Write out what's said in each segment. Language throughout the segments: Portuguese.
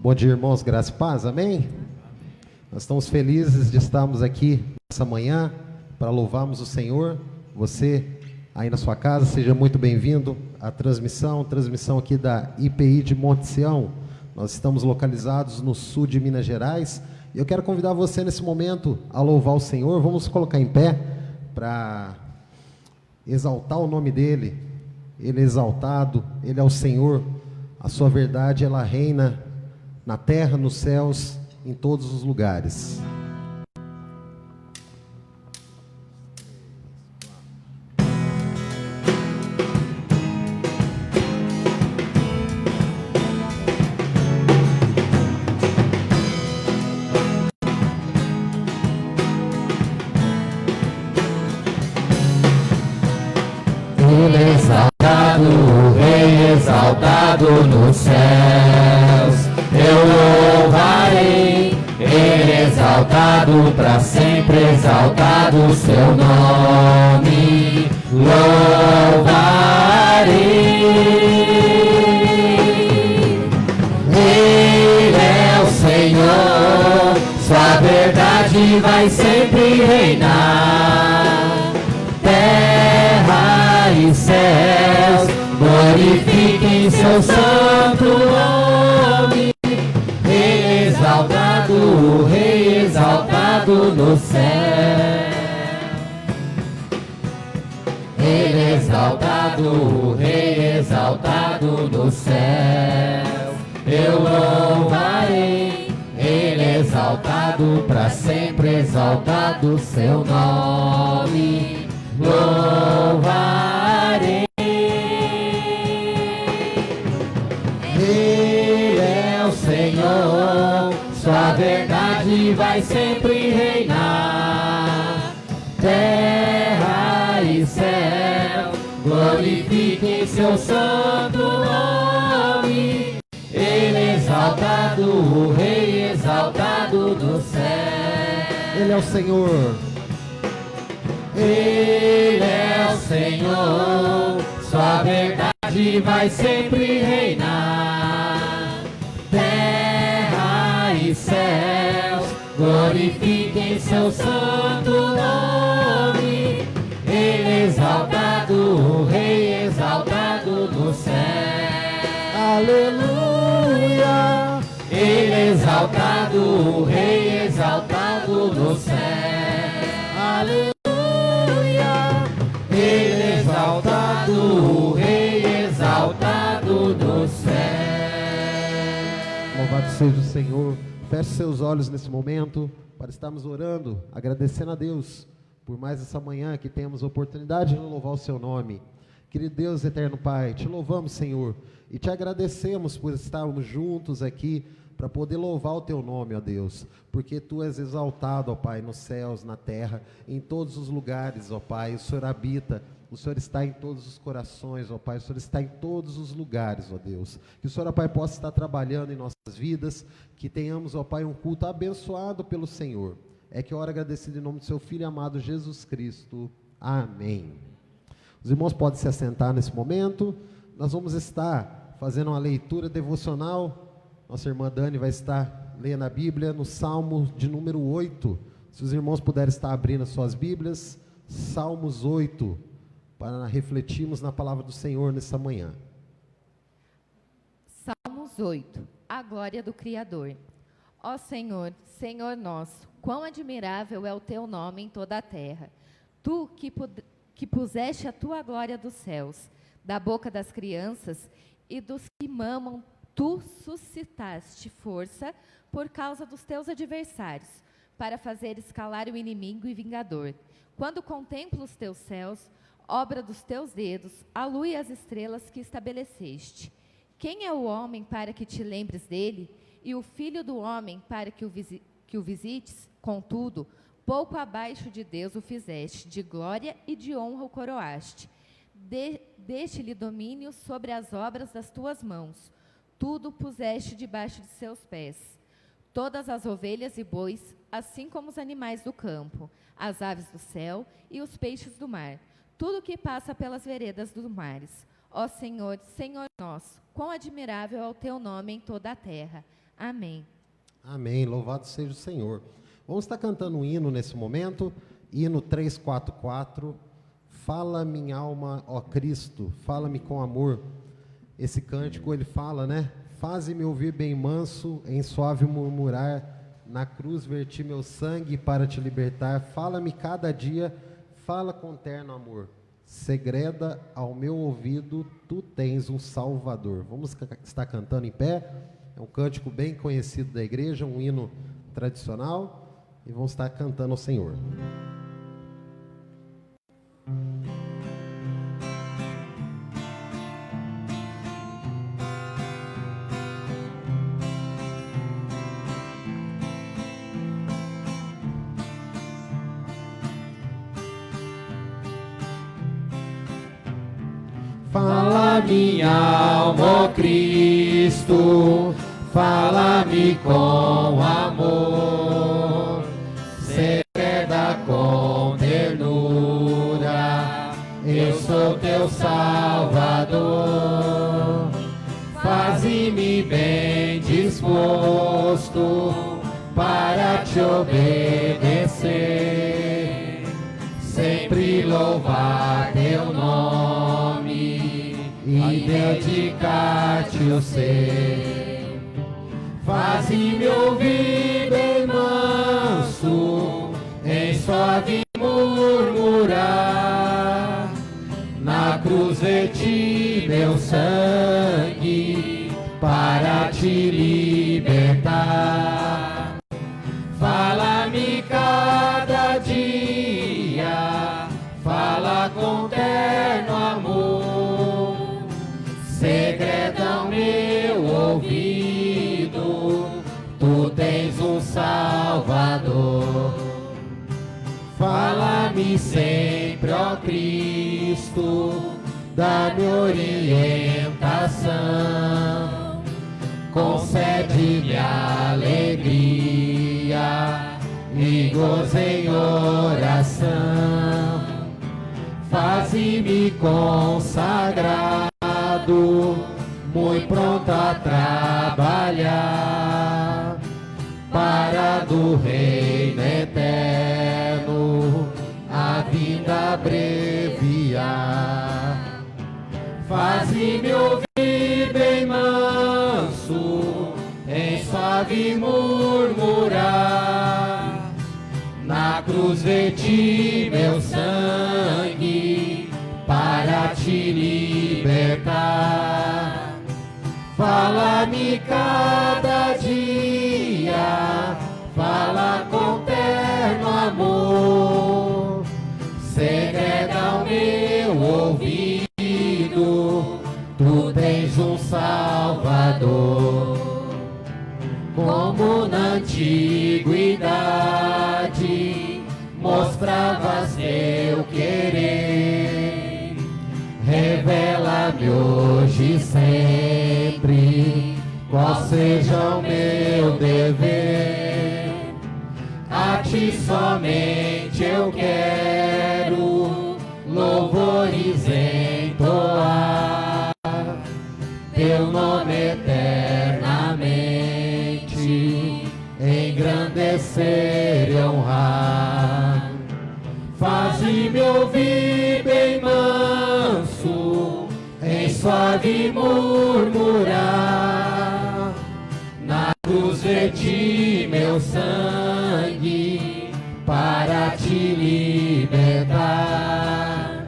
Bom dia, irmãos, graça e paz, amém? Nós estamos felizes de estarmos aqui nessa manhã para louvarmos o Senhor. Você aí na sua casa, seja muito bem-vindo à transmissão aqui da IPI de Monte Sião. Nós estamos localizados no sul de Minas Gerais e eu quero convidar você nesse momento a louvar o Senhor. Vamos colocar em pé para exaltar o nome dEle. Ele é exaltado, Ele é o Senhor. A sua verdade, ela reina na terra, nos céus, em todos os lugares. Ele é exaltado, o Rei exaltado nos céus. Eu louvarei, Ele é exaltado para sempre, exaltado o seu nome. Louvarei. Ele é o Senhor, sua verdade vai sempre reinar. Terra e céus glorifiquem seu santo nome. Rei exaltado, o Rei exaltado no céu. Ele é exaltado, o Rei exaltado no céu. Eu louvarei, Ele é exaltado para sempre, exaltado o seu nome. Louvarei. Ele é o Senhor, sua verdade vai sempre reinar. Terra e céu glorifiquem seu santo nome. Ele é exaltado, o Rei exaltado do céu. Ele é o Senhor. Ele é o Senhor, sua verdade vai sempre reinar. Terra e céus glorifiquem seu santo nome. Ele é exaltado, o Rei exaltado do céu. Aleluia! Ele é exaltado, o Rei exaltado no céu. Aleluia! Ele é exaltado, o Rei exaltado do céu. Louvado seja o Senhor. Feche seus olhos nesse momento para estarmos orando, agradecendo a Deus por mais essa manhã que temos a oportunidade de louvar o seu nome. Querido Deus, eterno Pai, te louvamos, Senhor, e te agradecemos por estarmos juntos aqui para poder louvar o teu nome, ó Deus, porque tu és exaltado, ó Pai, nos céus, na terra, em todos os lugares, ó Pai. O Senhor habita, o Senhor está em todos os corações, ó Pai. O Senhor está em todos os lugares, ó Deus. Que o Senhor, ó Pai, possa estar trabalhando em nossas vidas, que tenhamos, ó Pai, um culto abençoado pelo Senhor. É que eu oro agradecido em nome do seu Filho amado Jesus Cristo. Amém. Os irmãos podem se assentar nesse momento. Nós vamos estar fazendo uma leitura devocional. Nossa irmã Dani vai estar lendo a Bíblia no Salmo de número 8. Se os irmãos puderem estar abrindo as suas Bíblias, Salmos 8, para refletirmos na palavra do Senhor nessa manhã. Salmos 8. A glória do Criador. Ó Senhor, Senhor nosso, quão admirável é o teu nome em toda a terra. Tu que puseste a tua glória dos céus, da boca das crianças e dos que mamam, tu suscitaste força por causa dos teus adversários, para fazer escalar o inimigo e vingador. Quando contemplo os teus céus, obra dos teus dedos, a lua e as estrelas que estabeleceste. Quem é o homem para que te lembres dele, e o filho do homem para que o visites? Contudo, pouco abaixo de Deus o fizeste, de glória e de honra o coroaste. Deste-lhe domínio sobre as obras das tuas mãos. Tudo puseste debaixo de seus pés. Todas as ovelhas e bois, assim como os animais do campo, as aves do céu e os peixes do mar, tudo que passa pelas veredas dos mares. Ó Senhor, Senhor nosso, quão admirável é o teu nome em toda a terra. Amém. Amém. Louvado seja o Senhor. Vamos estar cantando um hino nesse momento. Hino 344. Fala minha alma, ó Cristo, fala-me com amor. Esse cântico ele fala, né? Faze-me ouvir bem manso, em suave murmurar, na cruz verti meu sangue para te libertar. Fala-me cada dia, fala com terno amor. Segreda ao meu ouvido, tu tens um Salvador. Vamos estar cantando em pé. É um cântico bem conhecido da igreja, um hino tradicional. E vamos estar cantando ao Senhor. Fala minha alma, ó Cristo, fala-me com amor, segreda com ternura, eu sou teu Salvador. Faze-me bem disposto para te obedecer, sempre louvar teu nome e dedicar-te o ser. Faze-me ouvir bem manso, em suave murmurar, na cruz verti meu sangue para te libertar. Fala-me cada dia, fala com terno amor, segreda o meu ouvido, tu tens um Salvador. Fala-me sempre, ó Cristo, dá-me orientação, concede-me alegria e gozo em oração. Faze-me consagrado, muito pronto a trabalhar, para do reino eterno a vinda abreviar. Faze-me ouvir bem manso, em suave murmurar, na cruz verti meu sangue para te libertar. Fala-me cada dia, fala com terno amor, segreda o meu ouvido, tu tens um Salvador. Como na antiguidade mostravas teu querer, revela-me hoje e sempre qual seja o meu dever. A ti somente eu quero louvores entoar, teu nome eternamente engrandecer e honrar. Faze-me ouvir bem manso, em suave murmurar, na cruz verti meu sangue para te libertar.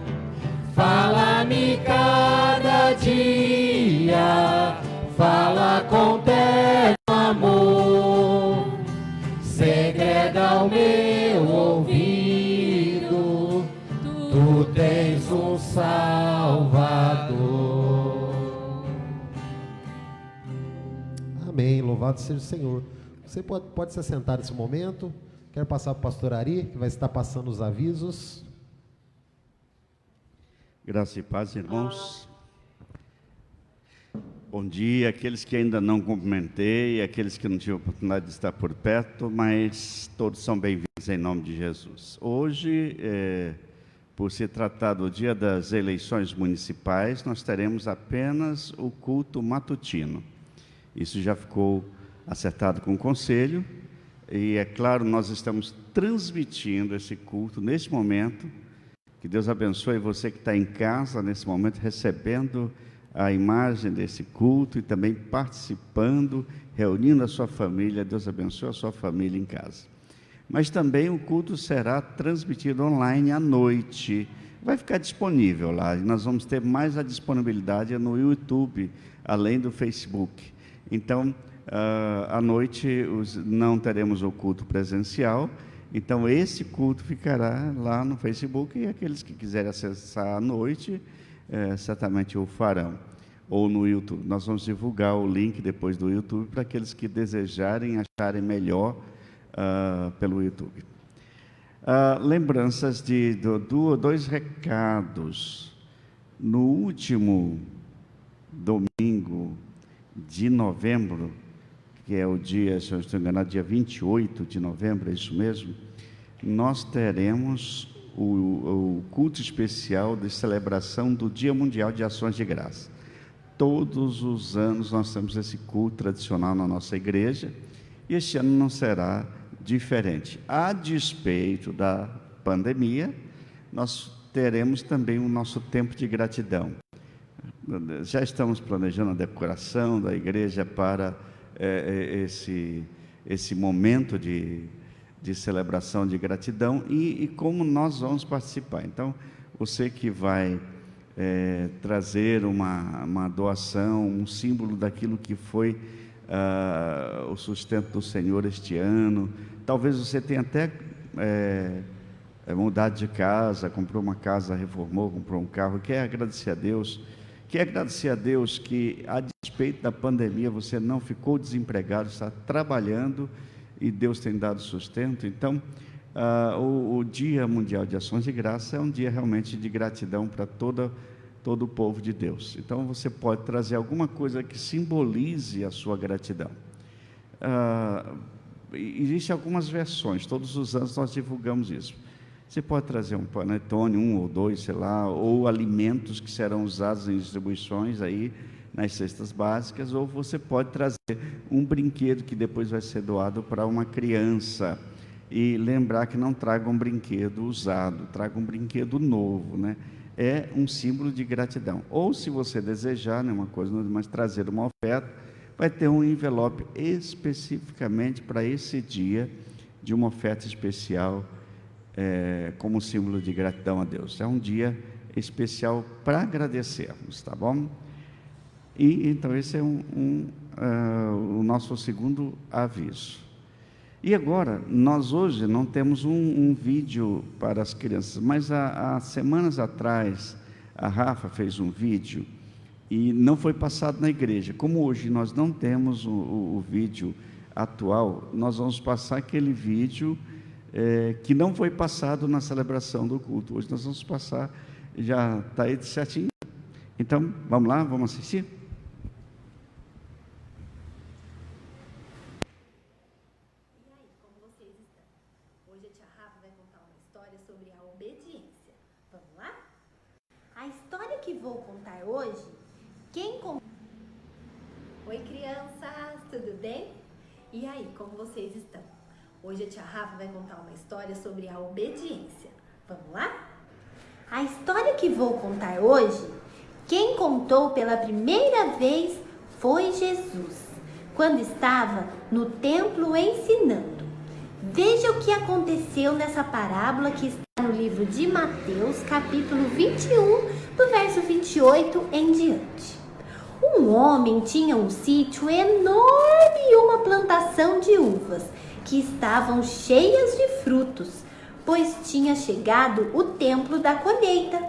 Fala-me cada dia, fala com terno amor, segreda o meu ouvido, tu tens um Salvador. Amém. Louvado seja o Senhor. Você pode se assentar nesse momento. Quero passar para o pastor Ari, que vai estar passando os avisos. Graça e paz, irmãos. Bom dia, aqueles que ainda não cumprimentei, aqueles que não tive a oportunidade de estar por perto, mas todos são bem-vindos em nome de Jesus. Hoje, por se tratar do dia das eleições municipais, nós teremos apenas o culto matutino. Isso já ficou acertado com o conselho. E é claro, nós estamos transmitindo esse culto neste momento. Que Deus abençoe você que está em casa nesse momento, recebendo a imagem desse culto e também participando, reunindo a sua família. Deus abençoe a sua família em casa. Mas também o culto será transmitido online à noite. Vai ficar disponível lá. E nós vamos ter mais a disponibilidade no YouTube, além do Facebook. Então, à noite não teremos o culto presencial. Então, esse culto ficará lá no Facebook e aqueles que quiserem acessar à noite, certamente o farão. Ou no YouTube. Nós vamos divulgar o link depois do YouTube para aqueles que desejarem, acharem melhor pelo YouTube. Lembranças de dois recados. No último domingo de novembro, que é o dia, se eu não estou enganado, dia 28 de novembro, é isso mesmo, nós teremos o culto especial de celebração do Dia Mundial de Ações de Graça. Todos os anos nós temos esse culto tradicional na nossa igreja, e este ano não será diferente. A despeito da pandemia, nós teremos também o nosso tempo de gratidão. Já estamos planejando a decoração da igreja para esse momento de celebração de gratidão e como nós vamos participar. Então, você que vai trazer uma doação, um símbolo daquilo que foi o sustento do Senhor este ano. Talvez você tenha até mudado de casa, comprou uma casa, reformou, comprou um carro. Quer agradecer a Deus? Quer agradecer a Deus que, a despeito da pandemia, você não ficou desempregado, está trabalhando e Deus tem dado sustento. Então, o Dia Mundial de Ações de Graça é um dia realmente de gratidão para todo o povo de Deus. Então, você pode trazer alguma coisa que simbolize a sua gratidão. Existem algumas versões, todos os anos nós divulgamos isso. Você pode trazer um panetone, um ou dois, sei lá, ou alimentos que serão usados em distribuições aí nas cestas básicas, ou você pode trazer um brinquedo que depois vai ser doado para uma criança. E lembrar que não traga um brinquedo usado, traga um brinquedo novo, né? É um símbolo de gratidão. Ou, se você desejar, né, uma coisa, mas trazer uma oferta, vai ter um envelope especificamente para esse dia, de uma oferta especial, como símbolo de gratidão a Deus. É um dia especial para agradecermos, tá bom? E então esse é o nosso segundo aviso. E agora, nós hoje não temos um vídeo para as crianças, mas há semanas atrás, a Rafa fez um vídeo e não foi passado na igreja. Como hoje nós não temos o vídeo atual, nós vamos passar aquele vídeo que não foi passado na celebração do culto. Hoje nós vamos passar, já está aí certinho. Então, vamos lá, vamos assistir? E aí, como vocês estão? Hoje a tia Rafa vai contar uma história sobre a obediência. Vamos lá? A história que vou contar hoje, quem contou? Oi, crianças, tudo bem? E aí, como vocês estão? Hoje a tia Rafa vai contar uma história sobre a obediência. Vamos lá? A história que vou contar hoje, quem contou pela primeira vez foi Jesus, quando estava no templo ensinando. Veja o que aconteceu nessa parábola que está no livro de Mateus, capítulo 21, do verso 28 em diante. Um homem tinha um sítio enorme e uma plantação de uvas, que estavam cheias de frutos, pois tinha chegado o tempo da colheita.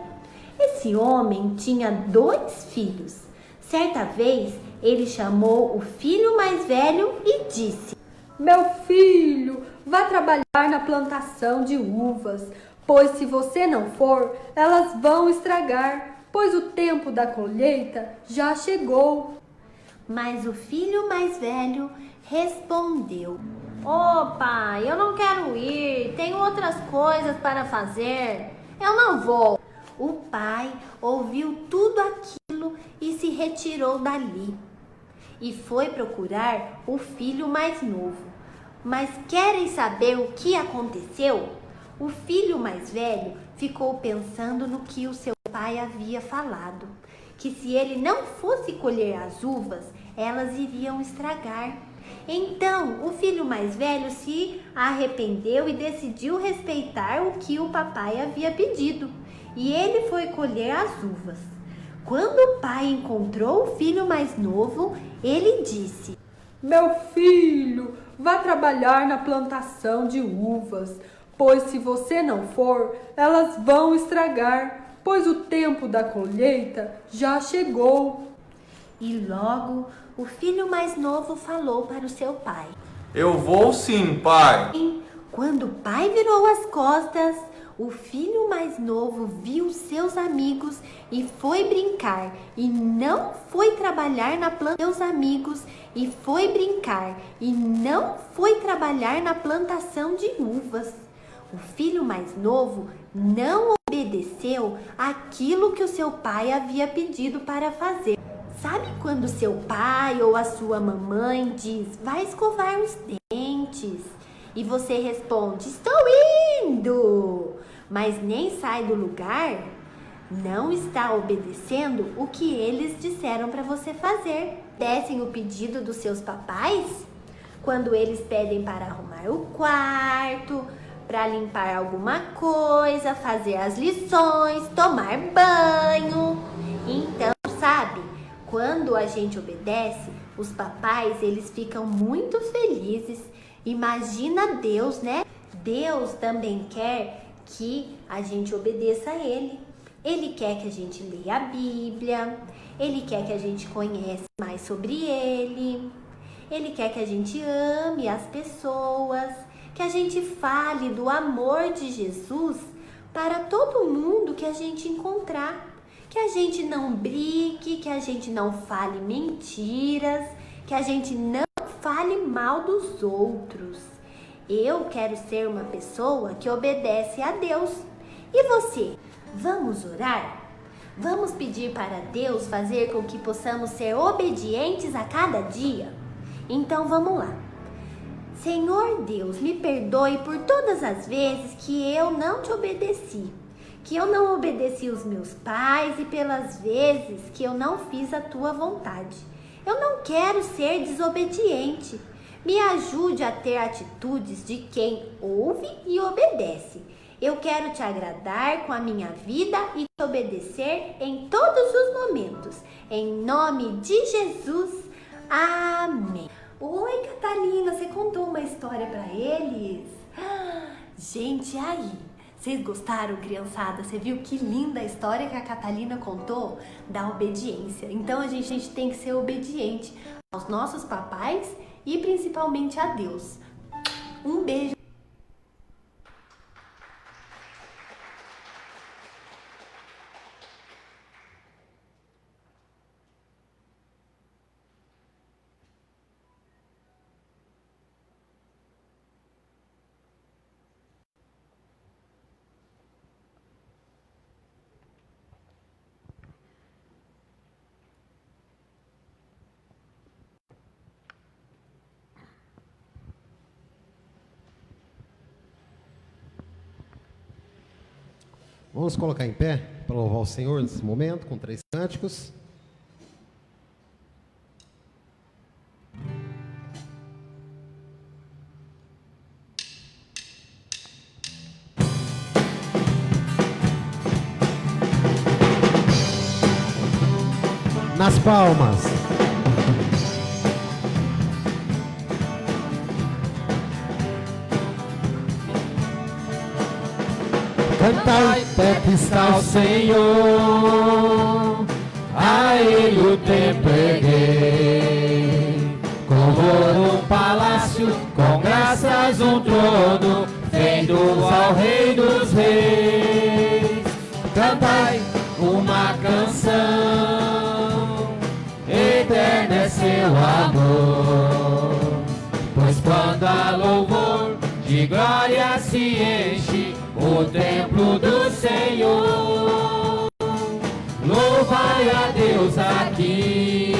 Esse homem tinha 2 filhos. Certa vez, ele chamou o filho mais velho e disse: Meu filho, vá trabalhar na plantação de uvas, pois se você não for, elas vão estragar, pois o tempo da colheita já chegou. Mas o filho mais velho respondeu: Ô pai, eu não quero ir, tenho outras coisas para fazer, eu não vou. O pai ouviu tudo aquilo e se retirou dali. e foi procurar o filho mais novo. Mas querem saber o que aconteceu? O filho mais velho ficou pensando no que o seu pai havia falado, que se ele não fosse colher as uvas, elas iriam estragar. Então, o filho mais velho se arrependeu e decidiu respeitar o que o papai havia pedido, e ele foi colher as uvas. Quando o pai encontrou o filho mais novo, ele disse: Meu filho, vá trabalhar na plantação de uvas, pois se você não for, elas vão estragar, pois o tempo da colheita já chegou. E logo o filho mais novo falou para o seu pai: Eu vou sim, pai. Quando o pai virou as costas, o filho mais novo viu seus amigos e foi brincar, e não foi trabalhar na plantação de uvas. O filho mais novo não obedeceu aquilo que o seu pai havia pedido para fazer. Sabe quando seu pai ou a sua mamãe diz: vai escovar os dentes? E você responde: estou indo! Mas nem sai do lugar? Não está obedecendo o que eles disseram para você fazer. Descem o pedido dos seus papais? Quando eles pedem para arrumar o quarto, para limpar alguma coisa, fazer as lições, tomar banho. Então, sabe, quando a gente obedece, os papais, eles ficam muito felizes. Imagina Deus, né? Deus também quer que a gente obedeça a Ele. Ele quer que a gente leia a Bíblia, Ele quer que a gente conheça mais sobre Ele, Ele quer que a gente ame as pessoas, que a gente fale do amor de Jesus para todo mundo que a gente encontrar, que a gente não brigue, que a gente não fale mentiras, que a gente não fale mal dos outros. Eu quero ser uma pessoa que obedece a Deus. E você? Vamos orar? Vamos pedir para Deus fazer com que possamos ser obedientes a cada dia? Então vamos lá. Senhor Deus, me perdoe por todas as vezes que eu não te obedeci, que eu não obedeci os meus pais e pelas vezes que eu não fiz a tua vontade. Eu não quero ser desobediente. Me ajude a ter atitudes de quem ouve e obedece. Eu quero te agradar com a minha vida e te obedecer em todos os momentos. Em nome de Jesus. Amém. Oi, Catalina, você contou uma história para eles? Gente, aí, vocês gostaram, criançada? Você viu que linda a história que a Catalina contou da obediência? Então a gente tem que ser obediente aos nossos papais e principalmente a Deus. Um beijo. Vamos colocar em pé para louvar o Senhor nesse momento, com 3 cânticos. Nas palmas. Cantai, perto está o Senhor, a Ele o templo erguei. Com ouro um palácio, com graças um trono, vendo ao Rei dos Reis. Cantai uma canção, eterno é seu amor, pois quando há louvor de glória se enche o templo do Senhor. Louvai a Deus aqui,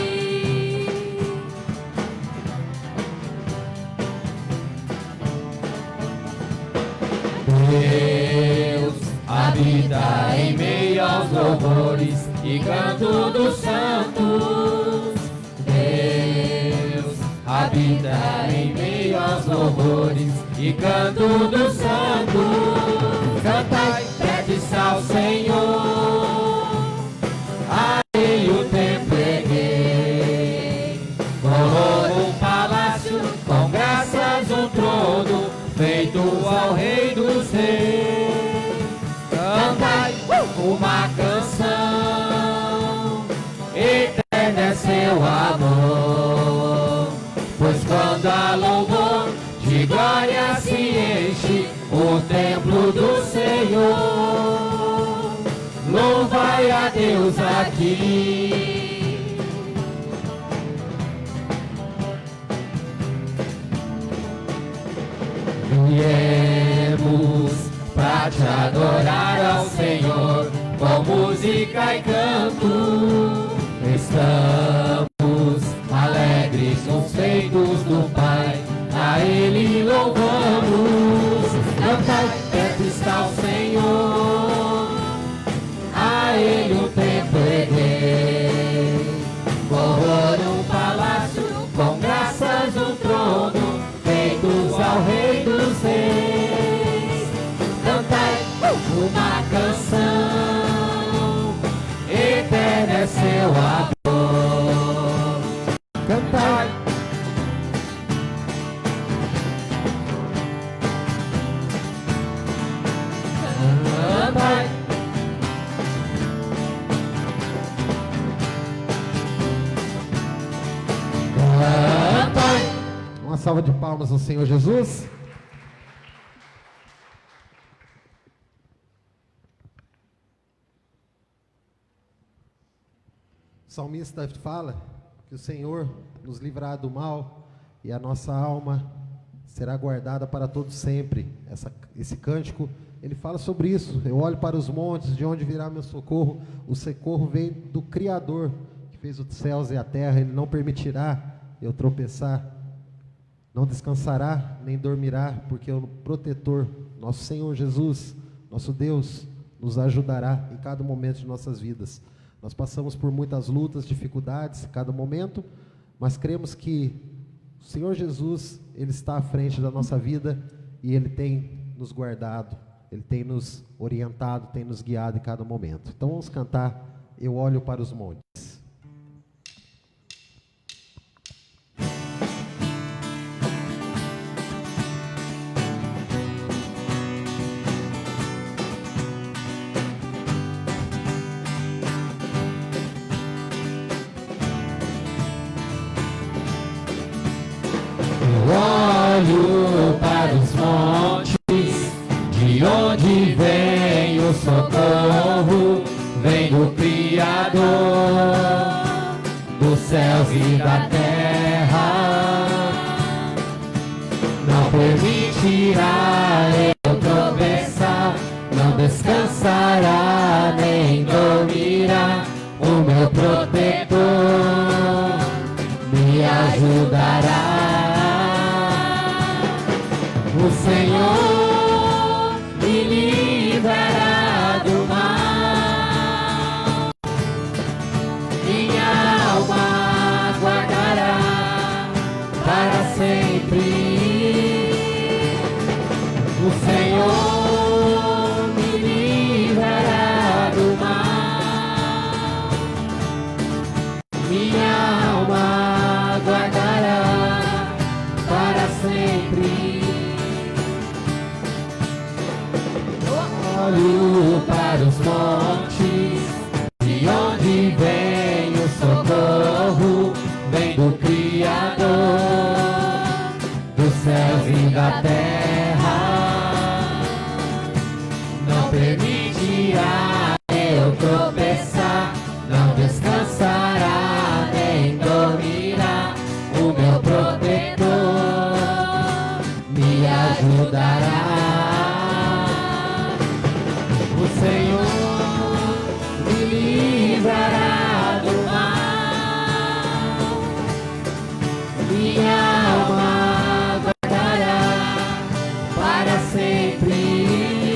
Deus habita em meio aos louvores e canto dos santos. Deus habita em meio aos louvores e canto dos santos. Cantai, pede ao Senhor, a Ele o templo erguei. Coroa um palácio, com graças um trono, feito ao Rei dos Reis. Cantai uma canção, eterno é seu amor. Pois quando há louvor, de glória se enche o templo do Senhor. Louvai a Deus aqui. Viemos pra te adorar ao Senhor, com música e canto. Estamos alegres nos feitos do Pai, a Ele louvamos. Cantai, perto está o Senhor, a Ele o templo erguei. Coroa um palácio, com graças um trono, feitos ao Rei dos Reis. Cantai uma canção, eterno é seu amor. Cantai. Cantai. Cantai. Uma salva de palmas ao Senhor Jesus. O salmista fala que o Senhor nos livrará do mal e a nossa alma será guardada para todo sempre. Esse cântico, ele fala sobre isso. Eu olho para os montes, de onde virá meu socorro? O socorro vem do Criador, que fez os céus e a terra. Ele não permitirá eu tropeçar, não descansará, nem dormirá, porque o protetor, nosso Senhor Jesus, nosso Deus, nos ajudará em cada momento de nossas vidas. Nós passamos por muitas lutas, dificuldades, cada momento, mas cremos que o Senhor Jesus, Ele está à frente da nossa vida e Ele tem nos guardado, Ele tem nos orientado, tem nos guiado em cada momento. Então vamos cantar Eu Olho para os Montes. Olho para os montes, de onde vem o socorro, vem do Criador, dos céus e da terra. Não permitirá eu tropeçar, não descansará nem dormirá. O meu protetor me ajudará. O Senhor me livrará do mal, minha alma guardará para sempre. O Senhor me livrará do mal, minha alma guardará para sempre. Olho para os montes, de onde vem o socorro, vem do Criador, dos céus e da terra. Não permitirá eu tropeçar, não descansará nem dormirá. O meu protetor me ajudará. O Senhor me livrará do mal, minha alma guardará para sempre.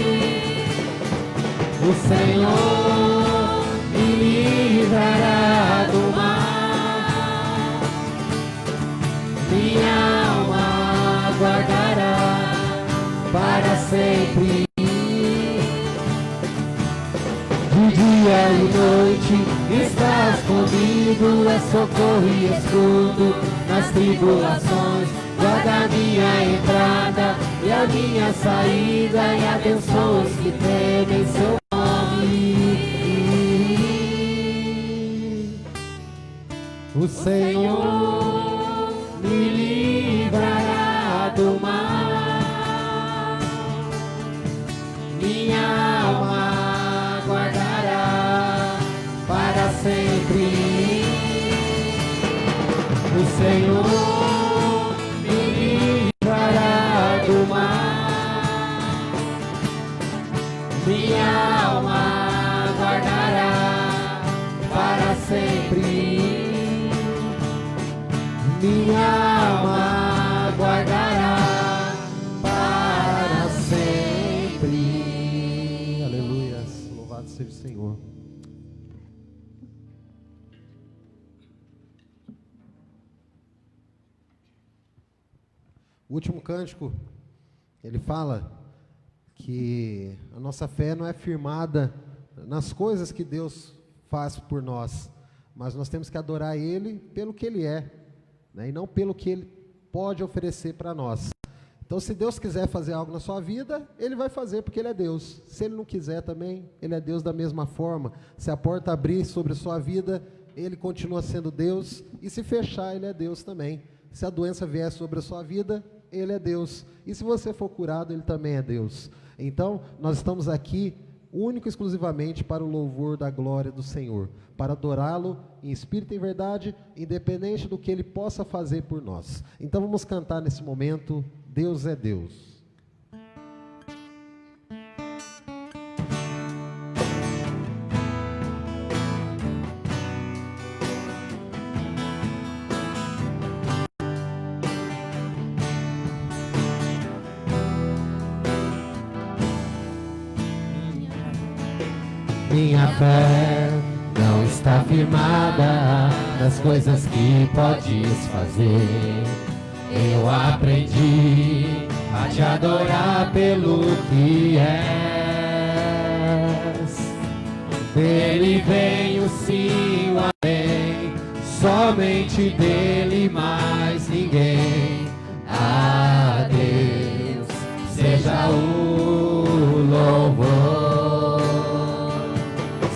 minha alma guardará para sempre. De dia e noite estás comigo, é socorro e escudo nas tribulações. Guarda a minha entrada e a minha saída, e abençoa os que temem seu nome. O Senhor me livrará do mal, minha alma guardará para sempre. O Senhor me livrará do mal, minha alma guardará para sempre. Minha alma guardará para sempre. Aleluia. Louvado seja o Senhor. O último cântico, ele fala que a nossa fé não é firmada nas coisas que Deus faz por nós, mas nós temos que adorar Ele pelo que Ele é, né, e não pelo que Ele pode oferecer para nós. Então, se Deus quiser fazer algo na sua vida, Ele vai fazer porque Ele é Deus. Se Ele não quiser também, Ele é Deus da mesma forma. Se a porta abrir sobre a sua vida, Ele continua sendo Deus, e se fechar, Ele é Deus também. Se a doença vier sobre a sua vida, Ele é Deus. E se você for curado, Ele também é Deus. Então, nós estamos aqui único e exclusivamente para o louvor da glória do Senhor, para adorá-lo em espírito e em verdade, independente do que Ele possa fazer por nós. Então vamos cantar nesse momento, Deus é Deus. Minha fé não está firmada nas coisas que podes fazer. Eu aprendi a te adorar pelo que és. Dele vem o sim, o amém, somente dele, mais ninguém. A Deus seja o louvor.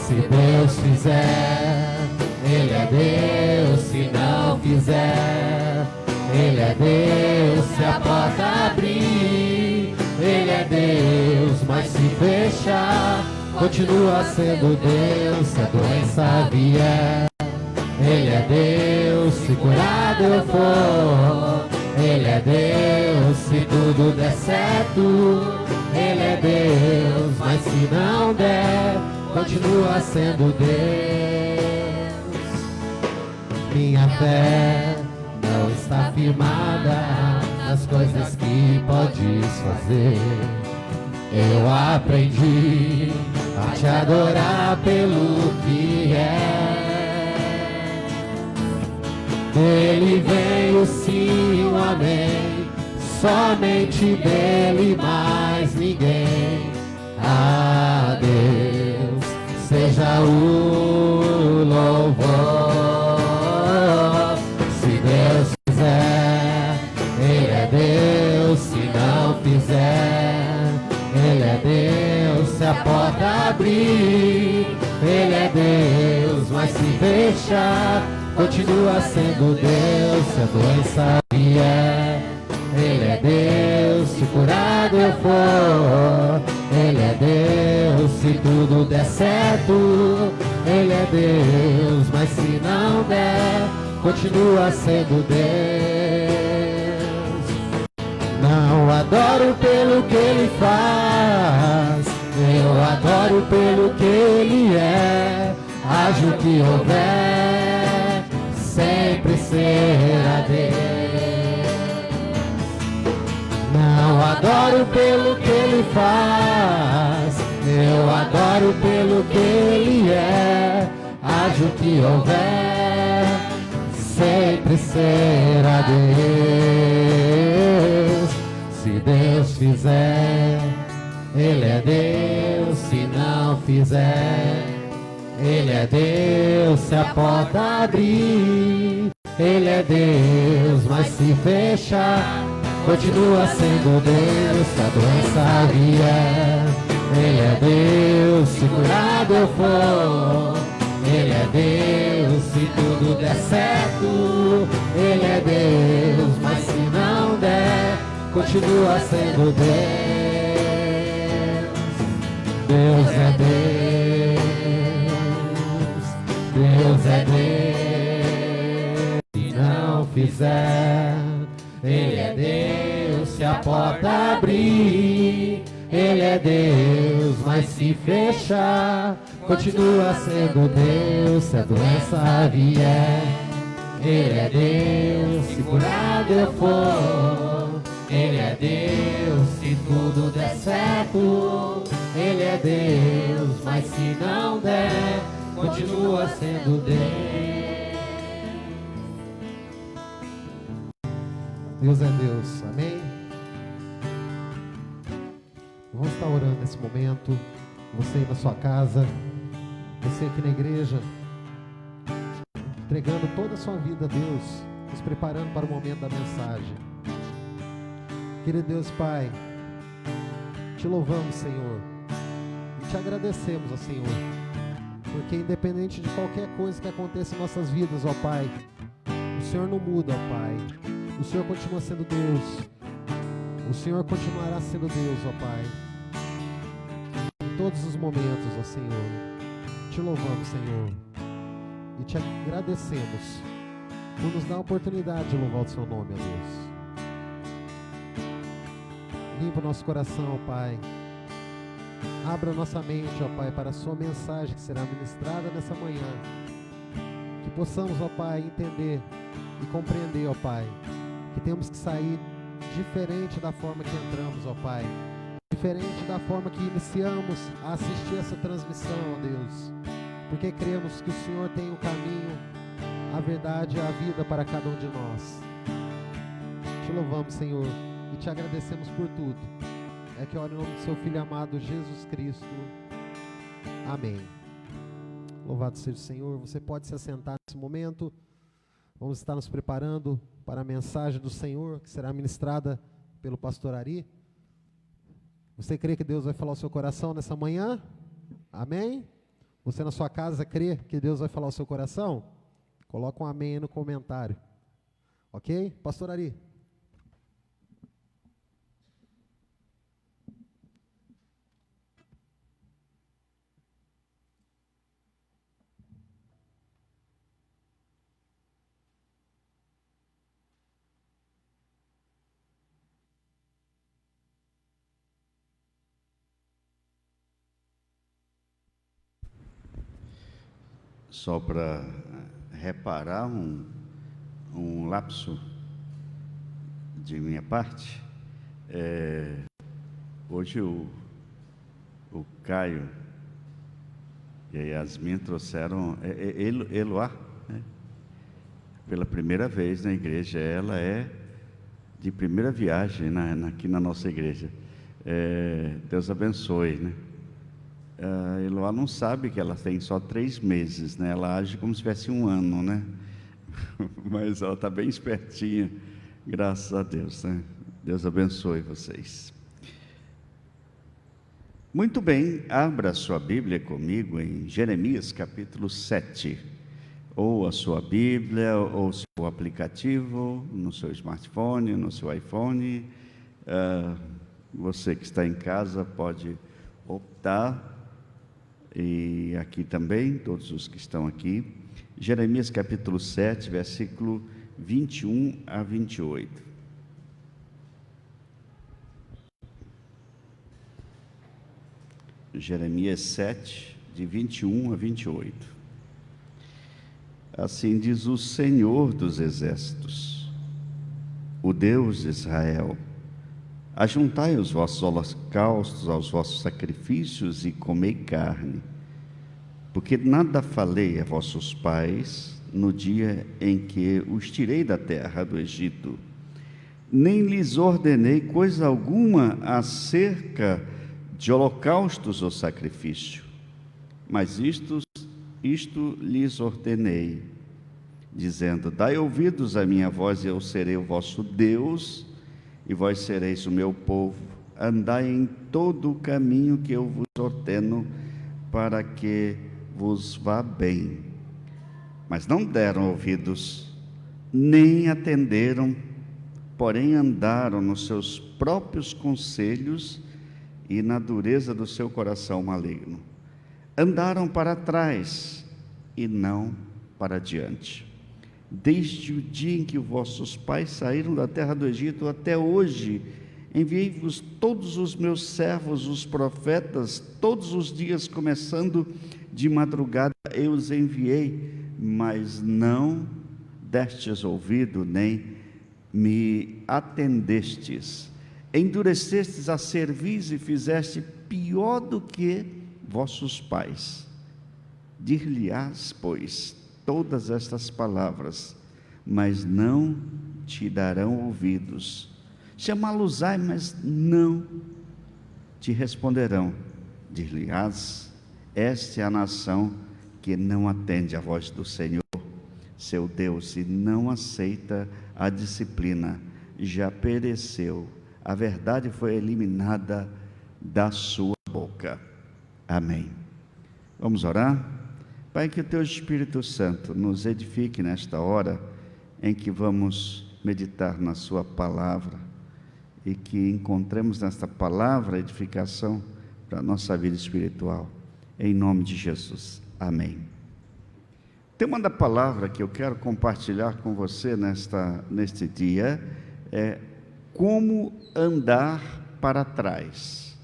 Se Deus fizer, Ele é Deus. Se não fizer, Ele é Deus. Se a porta abrir, Ele é Deus. Mas se fechar, continua sendo Deus. Se a doença vier, Ele é Deus. Se curado eu for, Ele é Deus. Se tudo der certo, Ele é Deus. Mas se não der, continua sendo Deus. Minha fé não está firmada nas coisas que podes fazer. Eu aprendi a te adorar pelo que é. Dele vem o sim, o amém, somente dele, mais ninguém. A Deus seja o louvor. Se Deus fizer, Ele é Deus. Se não fizer, Ele é Deus. Se a porta abrir, Ele é Deus. Mas se fechar, continua sendo Deus. Se a doença vier, Ele é Deus. Se curado eu for, Ele é Deus. Se tudo der certo, Ele é Deus. Mas se não der, continua sendo Deus. Não adoro pelo que Ele faz, eu adoro pelo que Ele é. Haja o que houver, sempre será Deus. Não adoro pelo que Ele faz, eu adoro pelo que Ele é. Haja o que houver, sempre será Deus. fizer. Ele é Deus se não fizer. Ele é Deus se a porta abrir. Ele é Deus, mas se fechar, continua sendo Deus se a doença vier. Ele é Deus se curado eu for. Ele é Deus se tudo der certo. Ele é Deus, mas se não der, continua sendo Deus. Deus é Deus. Deus é Deus. Se não fizer, Ele é Deus se a porta abrir. Ele é Deus, mas se fechar, continua sendo Deus se a doença vier. Ele é Deus, se curado eu for. Ele é Deus, se tudo der certo. Ele é Deus, mas se não der, continua sendo Deus. Deus é Deus, amém? Vamos estar orando nesse momento, você aí na sua casa, você aqui na igreja, entregando toda a sua vida a Deus, nos preparando para o momento da mensagem. Querido Deus Pai, te louvamos, Senhor, e te agradecemos, ó Senhor, porque independente de qualquer coisa que aconteça em nossas vidas, ó Pai, o Senhor não muda, ó Pai, o Senhor continua sendo Deus, o Senhor continuará sendo Deus, ó Pai, em todos os momentos, ó Senhor. Te louvamos, Senhor, e te agradecemos por nos dar a oportunidade de louvar o seu nome, ó Deus. Limpa o nosso coração, ó Pai. Abra a nossa mente, ó Pai, para a sua mensagem que será ministrada nessa manhã. Que possamos, ó Pai, entender e compreender, ó Pai, que temos que sair diferente da forma que entramos, ó Pai. Diferente da forma que iniciamos a assistir essa transmissão, ó Deus. Porque cremos que o Senhor tem o caminho, a verdade e a vida para cada um de nós. Te louvamos, Senhor, e te agradecemos por tudo. É que eu oro em nome do seu Filho amado, Jesus Cristo. Amém. Louvado seja o Senhor. Você pode se assentar nesse momento. Vamos estar nos preparando para a mensagem do Senhor, que será ministrada pelo pastor Ari. Você crê que Deus vai falar ao seu coração nessa manhã? Amém? Você na sua casa crê que Deus vai falar ao seu coração? Coloca um amém aí no comentário. Ok? Pastor Ari. Só para reparar um lapso de minha parte, hoje o Caio e a Yasmin trouxeram Eloá, né? Pela primeira vez na igreja. Ela é de primeira viagem aqui na nossa igreja. Deus abençoe, né? A Eloá não sabe que ela tem só 3 meses, né? Ela age como se tivesse 1 ano, né? Mas ela está bem espertinha, graças a Deus, né? Deus abençoe vocês. Muito bem, abra a sua Bíblia comigo em Jeremias capítulo 7, ou a sua Bíblia, ou o seu aplicativo, no seu smartphone, no seu iPhone. Você que está em casa pode optar, e aqui também, todos os que estão aqui, Jeremias capítulo 7, versículo 21 a 28. Jeremias 7, de 21 a 28. Assim diz o Senhor dos Exércitos, o Deus de Israel: ajuntai os vossos holocaustos aos vossos sacrifícios e comei carne, porque nada falei a vossos pais no dia em que os tirei da terra do Egito, nem lhes ordenei coisa alguma acerca de holocaustos ou sacrifício, mas isto lhes ordenei, dizendo: dai ouvidos à minha voz, e eu serei o vosso Deus, e vós sereis o meu povo. Andai em todo o caminho que eu vos ordeno, para que vos vá bem. Mas não deram ouvidos, nem atenderam, porém andaram nos seus próprios conselhos e na dureza do seu coração maligno. Andaram para trás e não para diante. Desde o dia em que vossos pais saíram da terra do Egito até hoje, enviei-vos todos os meus servos, os profetas, todos os dias, começando de madrugada, eu os enviei, mas não destes ouvido, nem me atendestes. Endurecestes a cerviz e fizeste pior do que vossos pais. Dir-lhe-ás, pois, todas estas palavras, mas não te darão ouvidos. Chamá-los-ai, mas não te responderão. Dir-lhe-ás: esta é a nação que não atende à voz do Senhor, seu Deus, e não aceita a disciplina. Já pereceu, a verdade foi eliminada da sua boca. Amém. Vamos orar? Pai, que o Teu Espírito Santo nos edifique nesta hora em que vamos meditar na Sua palavra, e que encontremos nesta palavra edificação para a nossa vida espiritual, em nome de Jesus, amém. O tema da palavra que eu quero compartilhar com você neste dia é como andar para trás.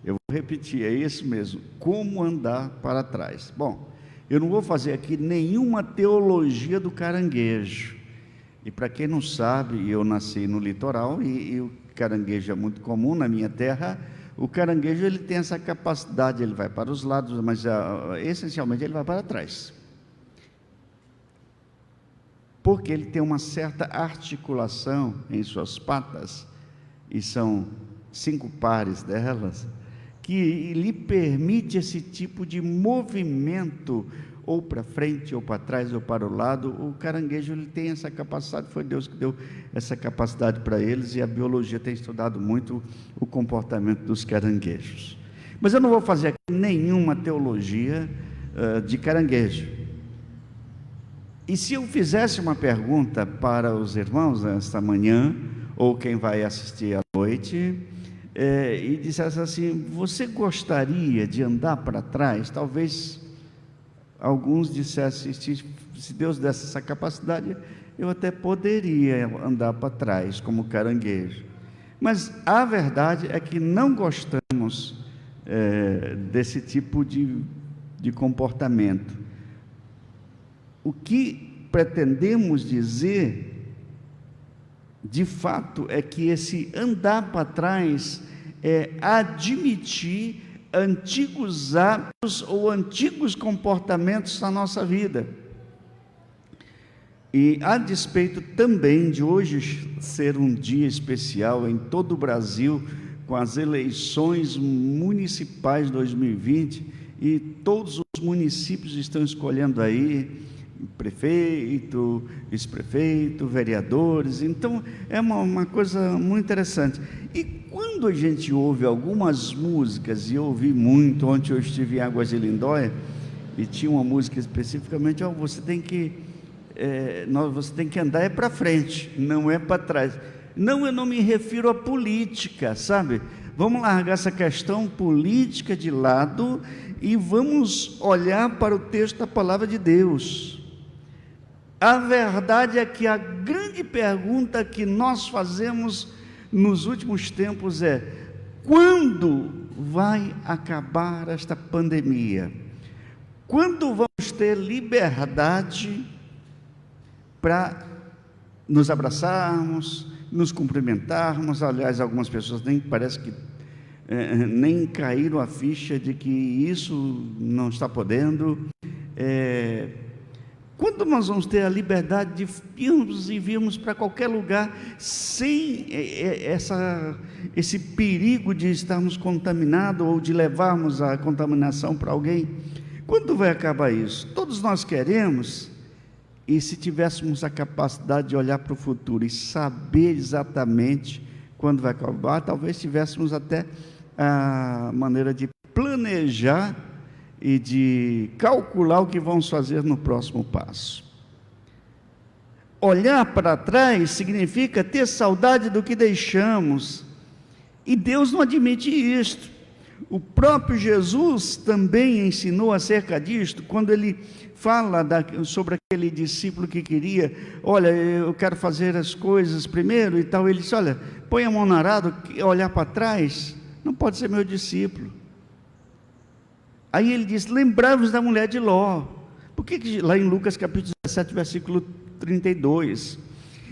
Eu vou repetir, é isso mesmo, como andar para trás. Bom, eu não vou fazer aqui nenhuma teologia do caranguejo, e para quem não sabe, eu nasci no litoral e o caranguejo é muito comum na minha terra. O caranguejo, ele tem essa capacidade, ele vai para os lados, mas essencialmente ele vai para trás, porque ele tem uma certa articulação em suas patas, e são 5 pares delas, que lhe permite esse tipo de movimento, ou para frente, ou para trás, ou para o lado. O caranguejo, ele tem essa capacidade, foi Deus que deu essa capacidade para eles, e a biologia tem estudado muito o comportamento dos caranguejos. Mas eu não vou fazer aqui nenhuma teologia de caranguejo. E se eu fizesse uma pergunta para os irmãos nesta manhã, ou quem vai assistir à noite, e dissesse assim: você gostaria de andar para trás? Talvez alguns dissessem: se Deus desse essa capacidade, eu até poderia andar para trás como caranguejo. Mas a verdade é que não gostamos desse tipo de comportamento. O que pretendemos dizer, de fato, é que esse andar para trás é admitir antigos hábitos ou antigos comportamentos na nossa vida. E a despeito também de hoje ser um dia especial em todo o Brasil, com as eleições municipais 2020, e todos os municípios estão escolhendo aí prefeito, vice-prefeito, vereadores. Então é uma coisa muito interessante. E quando a gente ouve algumas músicas, e eu ouvi muito, ontem eu estive em Águas de Lindóia, e tinha uma música especificamente: você tem que andar para frente, não é para trás. Não, eu não me refiro à política, sabe? Vamos largar essa questão política de lado e vamos olhar para o texto da palavra de Deus. A verdade é que a grande pergunta que nós fazemos nos últimos tempos é: quando vai acabar esta pandemia? Quando vamos ter liberdade para nos abraçarmos, nos cumprimentarmos? Aliás, algumas pessoas parece que nem caíram a ficha de que isso não está podendo. Quando nós vamos ter a liberdade de irmos e virmos para qualquer lugar sem esse perigo de estarmos contaminados ou de levarmos a contaminação para alguém? Quando vai acabar isso? Todos nós queremos, e se tivéssemos a capacidade de olhar para o futuro e saber exatamente quando vai acabar, talvez tivéssemos até a maneira de planejar e de calcular o que vamos fazer no próximo passo. Olhar para trás significa ter saudade do que deixamos, e Deus não admite isto. O próprio Jesus também ensinou acerca disto, quando ele fala sobre aquele discípulo que queria, olha, eu quero fazer as coisas primeiro e tal, ele disse, olha, põe a mão no arado, olhar para trás, não pode ser meu discípulo. Aí ele diz, lembrai-vos da mulher de Ló. Por que lá em Lucas capítulo 17, versículo 32,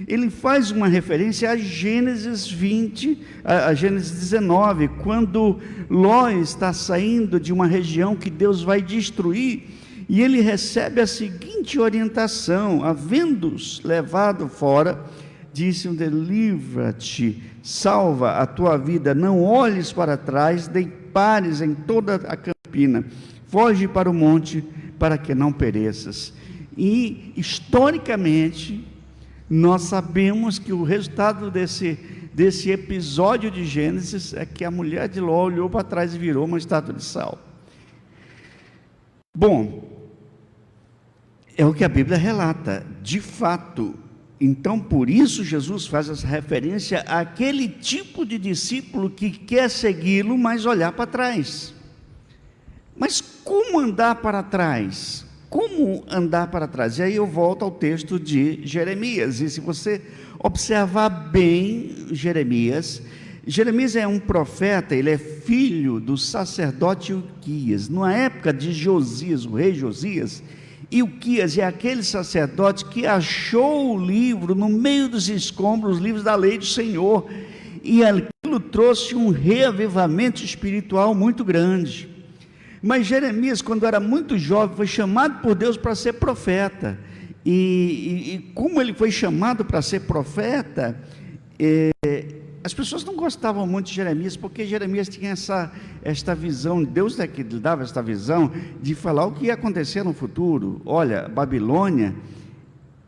ele faz uma referência a Gênesis 20, a Gênesis 19, quando Ló está saindo de uma região que Deus vai destruir, e ele recebe a seguinte orientação, havendo-os levado fora, disse-lhe, livra-te, salva a tua vida, não olhes para trás, nem pares em toda a campina, foge para o monte, para que não pereças. E, historicamente, nós sabemos que o resultado desse episódio de Gênesis é que a mulher de Ló olhou para trás e virou uma estátua de sal. Bom, é o que a Bíblia relata, de fato. Então, por isso, Jesus faz essa referência àquele tipo de discípulo que quer segui-lo, mas olhar para trás. Mas como andar para trás? Como andar para trás? E aí eu volto ao texto de Jeremias, e se você observar bem Jeremias é um profeta, ele é filho do sacerdote Ilquias. Na época de Josias, o rei Josias, Ilquias é aquele sacerdote que achou o livro no meio dos escombros, os livros da lei do Senhor, e aquilo trouxe um reavivamento espiritual muito grande. Mas Jeremias, quando era muito jovem, foi chamado por Deus para ser profeta, e como ele foi chamado para ser profeta, as pessoas não gostavam muito de Jeremias, porque Jeremias tinha esta visão, Deus é que lhe dava esta visão, de falar o que ia acontecer no futuro. Olha, Babilônia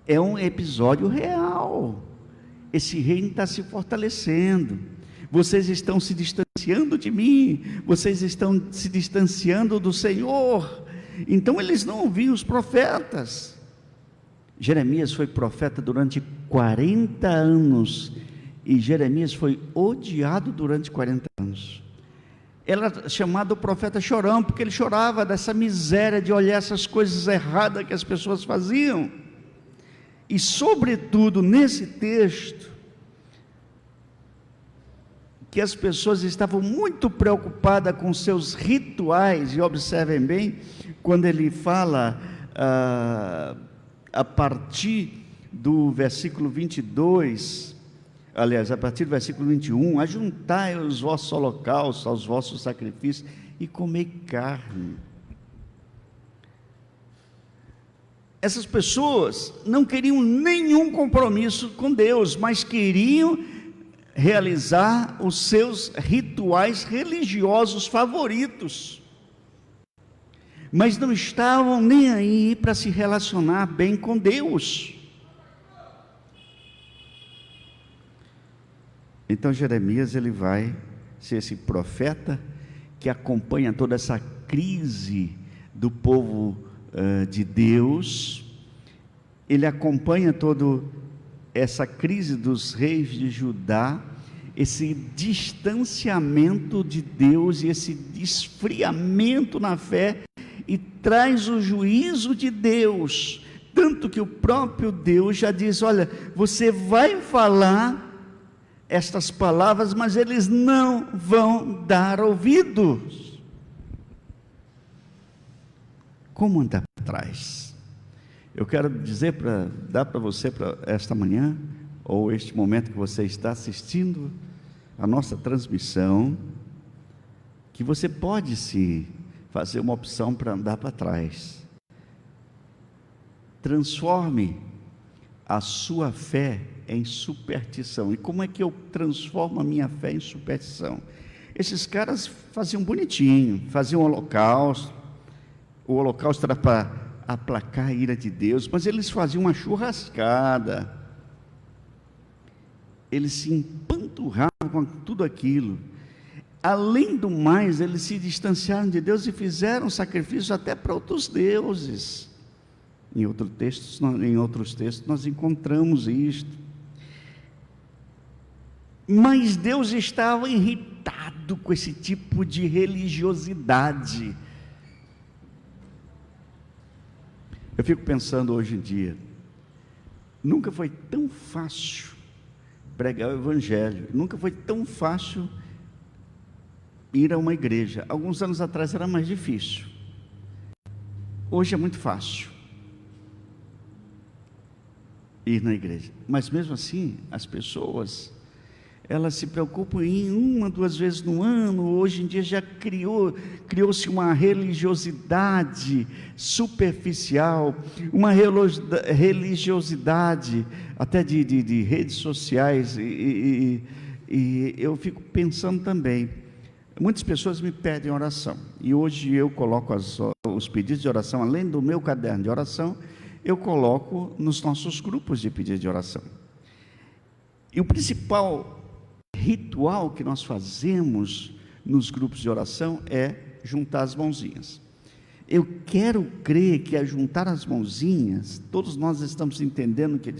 é um episódio real, esse reino está se fortalecendo, vocês estão se distanciando de mim, vocês estão se distanciando do Senhor. Então eles não ouviam os profetas. Jeremias foi profeta durante 40 anos, e Jeremias foi odiado durante 40 anos. Ele era chamado profeta chorão, porque ele chorava dessa miséria de olhar essas coisas erradas que as pessoas faziam. E sobretudo nesse texto, que as pessoas estavam muito preocupadas com seus rituais, e observem bem, quando ele fala a partir do versículo 22, aliás, a partir do versículo 21, ajuntai os vossos holocaustos aos vossos sacrifícios e comei carne. Essas pessoas não queriam nenhum compromisso com Deus, mas queriam realizar os seus rituais religiosos favoritos, mas não estavam nem aí para se relacionar bem com Deus. Então Jeremias, ele vai ser esse profeta que acompanha toda essa crise do povo de Deus, ele acompanha toda essa crise dos reis de Judá, esse distanciamento de Deus e esse esfriamento na fé, e traz o juízo de Deus, tanto que o próprio Deus já diz, olha, você vai falar estas palavras, mas eles não vão dar ouvidos. Como andar para trás? Eu quero dizer, dar para você, para esta manhã, ou este momento que você está assistindo a nossa transmissão, que você pode sim fazer uma opção para andar para trás. transforme a sua fé em superstição. E como é que eu transformo a minha fé em superstição? Esses caras faziam bonitinho, faziam holocausto. O holocausto era para aplacar a ira de Deus, mas eles faziam uma churrascada. Eles se empanturravam com tudo aquilo. Além do mais, eles se distanciaram de Deus e fizeram sacrifícios até para outros deuses. Em outros textos nós encontramos isto. Mas Deus estava irritado com esse tipo de religiosidade. Eu fico pensando hoje em dia, nunca foi tão fácil pregar o Evangelho, nunca foi tão fácil ir a uma igreja. Alguns anos atrás era mais difícil, hoje é muito fácil ir na igreja, mas mesmo assim, as pessoas, elas se preocupam em 1, 2 vezes no ano. Hoje em dia já criou-se uma religiosidade superficial, uma religiosidade até de redes sociais, e eu fico pensando também, muitas pessoas me pedem oração, e hoje eu coloco os pedidos de oração, além do meu caderno de oração, eu coloco nos nossos grupos de pedido de oração. E o principal ritual que nós fazemos nos grupos de oração é juntar as mãozinhas. Eu quero crer que a juntar as mãozinhas, todos nós estamos entendendo que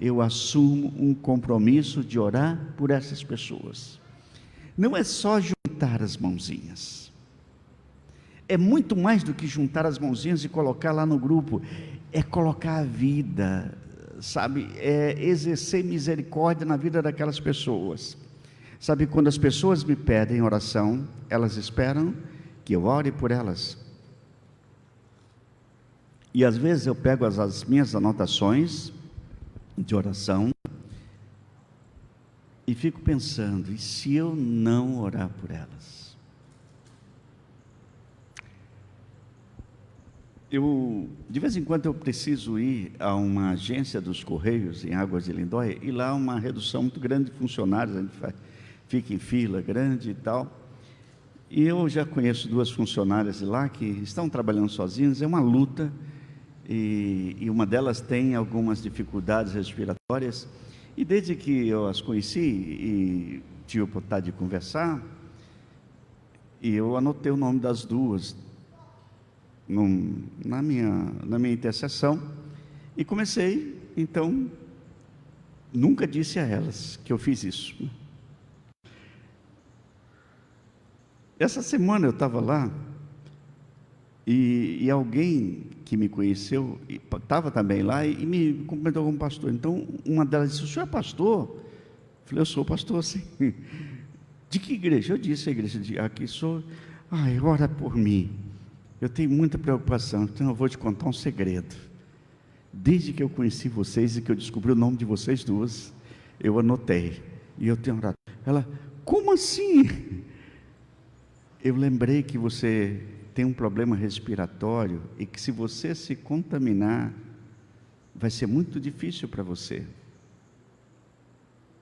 eu assumo um compromisso de orar por essas pessoas. Não é só juntar as mãozinhas, é muito mais do que juntar as mãozinhas e colocar lá no grupo, é colocar a vida, sabe, é exercer misericórdia na vida daquelas pessoas. Sabe, quando as pessoas me pedem oração, elas esperam que eu ore por elas. E às vezes eu pego as minhas anotações de oração e fico pensando, e se eu não orar por elas? De vez em quando eu preciso ir a uma agência dos Correios em Águas de Lindóia, e lá há uma redução muito grande de funcionários, a gente fica em fila grande e tal, e eu já conheço 2 funcionárias de lá que estão trabalhando sozinhas, é uma luta, e uma delas tem algumas dificuldades respiratórias, e desde que eu as conheci e tive a oportunidade de conversar, e eu anotei o nome das 2 na minha intercessão, e comecei, então, nunca disse a elas que eu fiz isso. Essa semana eu estava lá, e alguém que me conheceu, estava também lá, e me cumprimentou como pastor. Então, uma delas disse, o senhor é pastor? Eu falei, eu sou pastor, sim. De que igreja? Eu disse, a igreja de aqui sou. Ai, ora por mim, eu tenho muita preocupação, então eu vou te contar um segredo. Desde que eu conheci vocês e que eu descobri o nome de vocês 2, eu anotei, e eu tenho orado. Ela, como assim? Eu lembrei que você tem um problema respiratório e que se você se contaminar, vai ser muito difícil para você.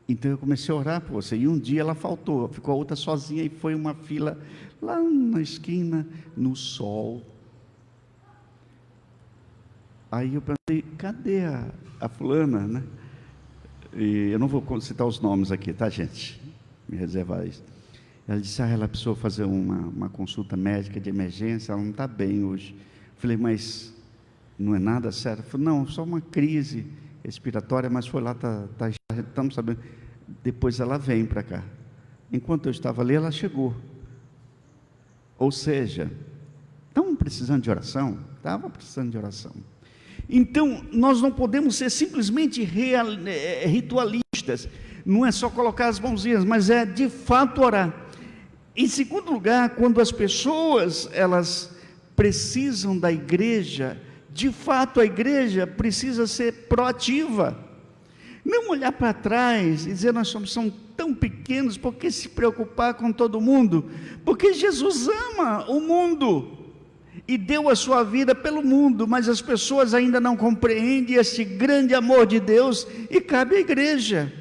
Então eu comecei a orar por você, e um dia ela faltou, ficou a outra sozinha, e foi uma fila lá na esquina, no sol. Aí eu pensei, cadê a fulana, né? E eu não vou citar os nomes aqui, tá, gente? Me reservar isso. Ela disse, ela precisou fazer uma consulta médica de emergência, ela não está bem hoje. Falei, mas não é nada sério? Falei, não, só uma crise respiratória, mas foi lá, estamos sabendo. Depois ela vem para cá. Enquanto eu estava ali, ela chegou. Ou seja, estavam precisando de oração? Estava precisando de oração. Então, nós não podemos ser simplesmente ritualistas, não é só colocar as mãozinhas, mas é de fato orar. Em segundo lugar, quando as pessoas, elas precisam da igreja, de fato a igreja precisa ser proativa, não olhar para trás e dizer, nós somos tão pequenos, por que se preocupar com todo mundo? Porque Jesus ama o mundo, e deu a sua vida pelo mundo, mas as pessoas ainda não compreendem esse grande amor de Deus, e cabe à igreja.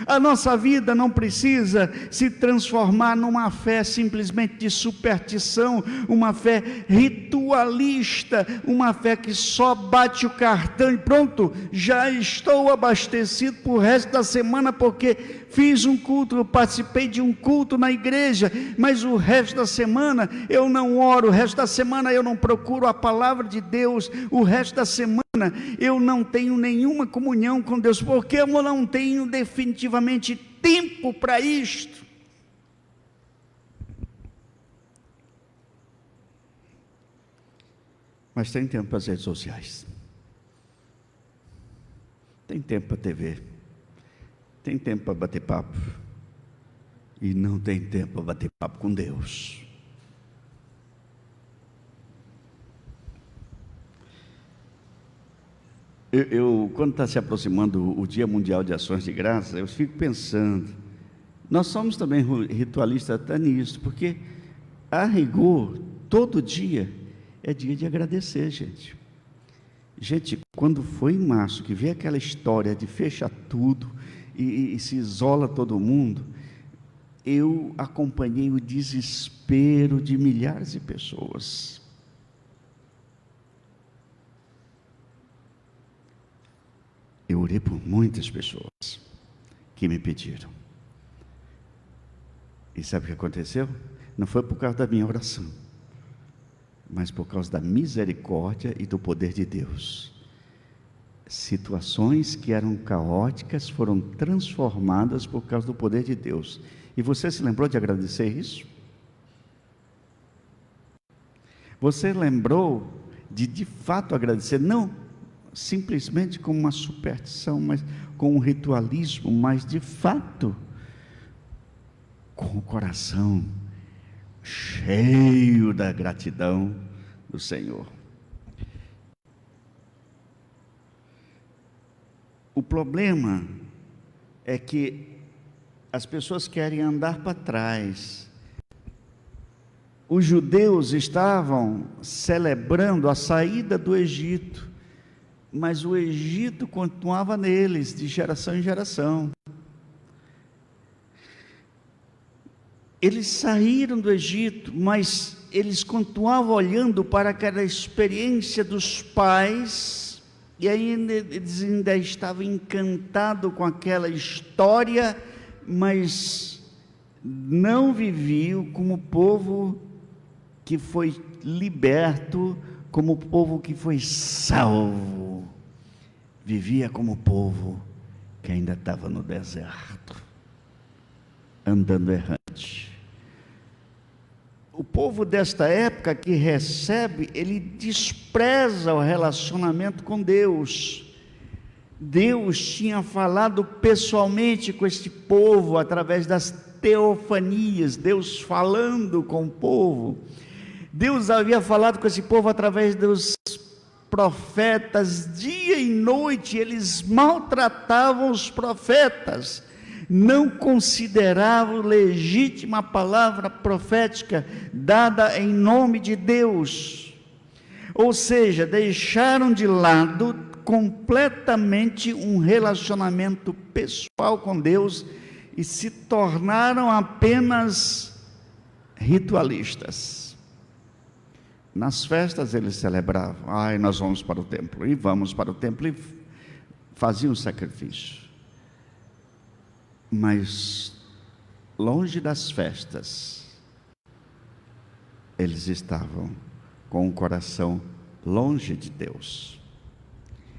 A nossa vida não precisa se transformar numa fé simplesmente de superstição, uma fé ritualista, uma fé que só bate o cartão e pronto, já estou abastecido para o resto da semana, porque fiz um culto, eu participei de um culto na igreja, mas o resto da semana eu não oro, o resto da semana eu não procuro a palavra de Deus, o resto da semana eu não tenho nenhuma comunhão com Deus, porque eu não tenho definitivamente tempo para isto. Mas tem tempo para as redes sociais, tem tempo para a TV, tem tempo para bater papo, e não tem tempo para bater papo com Deus. Quando está se aproximando o Dia Mundial de Ações de Graça, eu fico pensando, nós somos também ritualistas até nisso, porque a rigor, todo dia é dia de agradecer, gente. Gente, quando foi em março, que veio aquela história de fecha tudo e se isola todo mundo, eu acompanhei o desespero de milhares de pessoas. Eu orei por muitas pessoas que me pediram. E sabe o que aconteceu? Não foi por causa da minha oração, mas por causa da misericórdia e do poder de Deus. Situações que eram caóticas foram transformadas por causa do poder de Deus. E você se lembrou de agradecer isso? Você lembrou de fato agradecer? Não simplesmente com uma superstição, mas com um ritualismo, mas de fato com o coração cheio da gratidão do Senhor. O problema é que as pessoas querem andar para trás. Os judeus estavam celebrando a saída do Egito, mas o Egito continuava neles, de geração em geração. Eles saíram do Egito, mas eles continuavam olhando para aquela experiência dos pais, e eles ainda estavam encantados com aquela história, mas não viviam como o povo que foi liberto, como o povo que foi salvo. Vivia como o povo que ainda estava no deserto, andando errante. O povo desta época que recebe, ele despreza o relacionamento com Deus. Deus tinha falado pessoalmente com este povo através das teofanias, Deus falando com o povo. Deus havia falado com esse povo através dos profetas, dia e noite. Eles maltratavam os profetas, não consideravam legítima a palavra profética dada em nome de Deus, ou seja, deixaram de lado completamente um relacionamento pessoal com Deus e se tornaram apenas ritualistas. Nas festas eles celebravam, nós vamos para o templo, e vamos para o templo, e faziam sacrifício. Mas, longe das festas, eles estavam com o coração longe de Deus.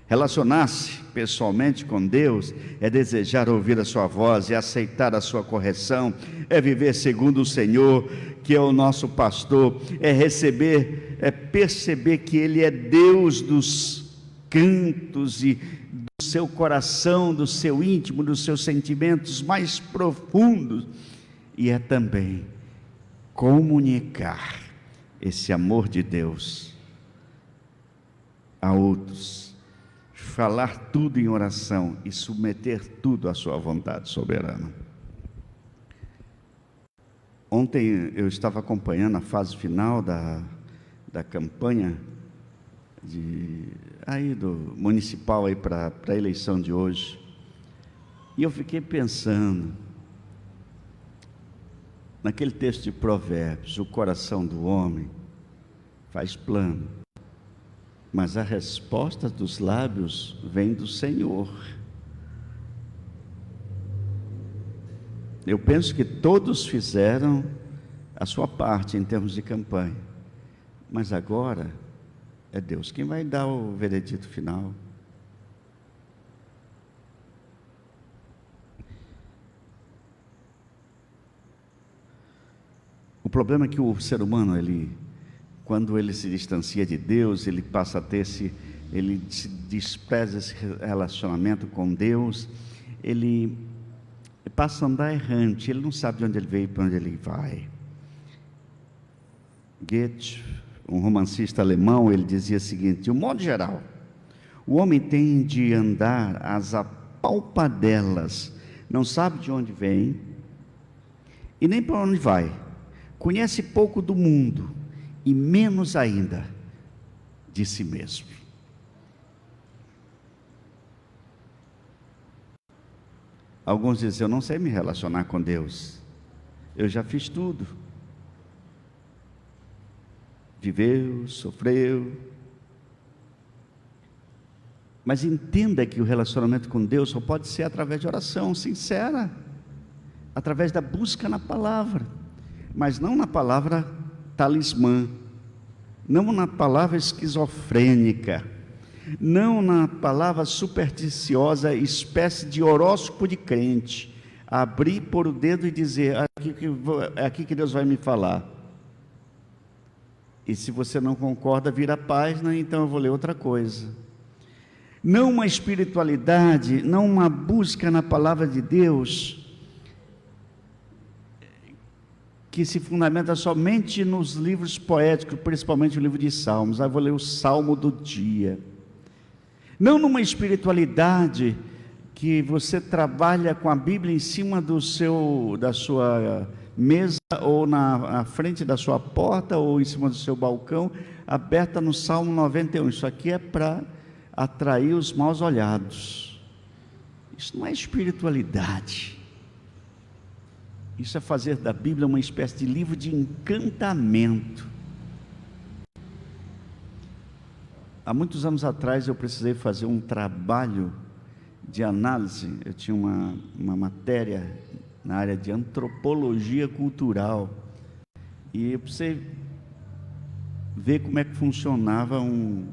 Relacionar-se pessoalmente com Deus é desejar ouvir a sua voz e aceitar a sua correção, é viver segundo o Senhor, que é o nosso pastor, é perceber que Ele é Deus dos cantos e do seu coração, do seu íntimo, dos seus sentimentos mais profundos, e é também comunicar esse amor de Deus a outros, falar tudo em oração e submeter tudo à sua vontade soberana. Ontem eu estava acompanhando a fase final da campanha aí do municipal aí para a eleição de hoje. E eu fiquei pensando naquele texto de Provérbios: o coração do homem faz plano, mas a resposta dos lábios vem do Senhor. Eu penso que todos fizeram a sua parte em termos de campanha, mas agora é Deus quem vai dar o veredito final. O problema é que o ser humano, quando ele se distancia de Deus, ele passa a ter ele se despreza esse relacionamento com Deus, ele passa a andar errante, ele não sabe de onde ele veio e para onde ele vai. Goethe, um romancista alemão, ele dizia o seguinte: de um modo geral, o homem tem de andar às apalpadelas, não sabe de onde vem e nem para onde vai, conhece pouco do mundo e menos ainda de si mesmo. Alguns dizem: eu não sei me relacionar com Deus, eu já fiz tudo. Viveu, sofreu. Mas entenda que o relacionamento com Deus só pode ser através de oração sincera, através da busca na palavra, mas não na palavra talismã, não na palavra esquizofrênica, não na palavra supersticiosa, espécie de horóscopo de crente, abrir, pôr o dedo e dizer: é aqui que Deus vai me falar. E se você não concorda, vira página, então eu vou ler outra coisa. Não uma espiritualidade, não uma busca na palavra de Deus, que se fundamenta somente nos livros poéticos, principalmente o livro de Salmos. Eu vou ler o Salmo do dia. Não numa espiritualidade que você trabalha com a Bíblia em cima da sua mesa, ou na frente da sua porta, ou em cima do seu balcão, aberta no Salmo 91. Isso aqui é para atrair os maus olhados. Isso não é espiritualidade. Isso é fazer da Bíblia uma espécie de livro de encantamento. Há muitos anos atrás eu precisei fazer um trabalho de análise. Eu tinha uma matéria na área de antropologia cultural, e eu precisei ver como é que funcionava um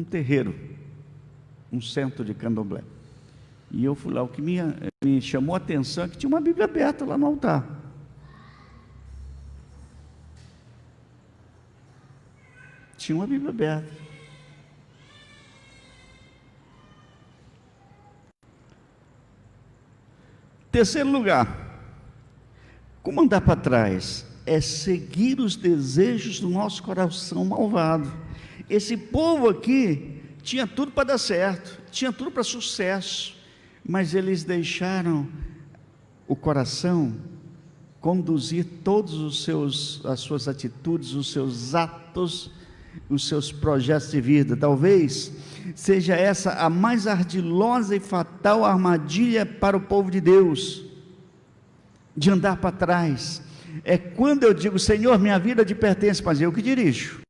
terreiro, um centro de candomblé. E eu fui lá. O que me chamou a atenção é que tinha uma Bíblia aberta lá no altar. Tinha uma Bíblia aberta. Terceiro lugar, como andar para trás? É seguir os desejos do nosso coração malvado. Esse povo aqui tinha tudo para dar certo, tinha tudo para sucesso, mas eles deixaram o coração conduzir todos as suas atitudes, os seus atos, os seus projetos de vida. Talvez seja essa a mais ardilosa e fatal armadilha para o povo de Deus, de andar para trás. É quando eu digo: Senhor, minha vida te pertence, mas eu que dirijo.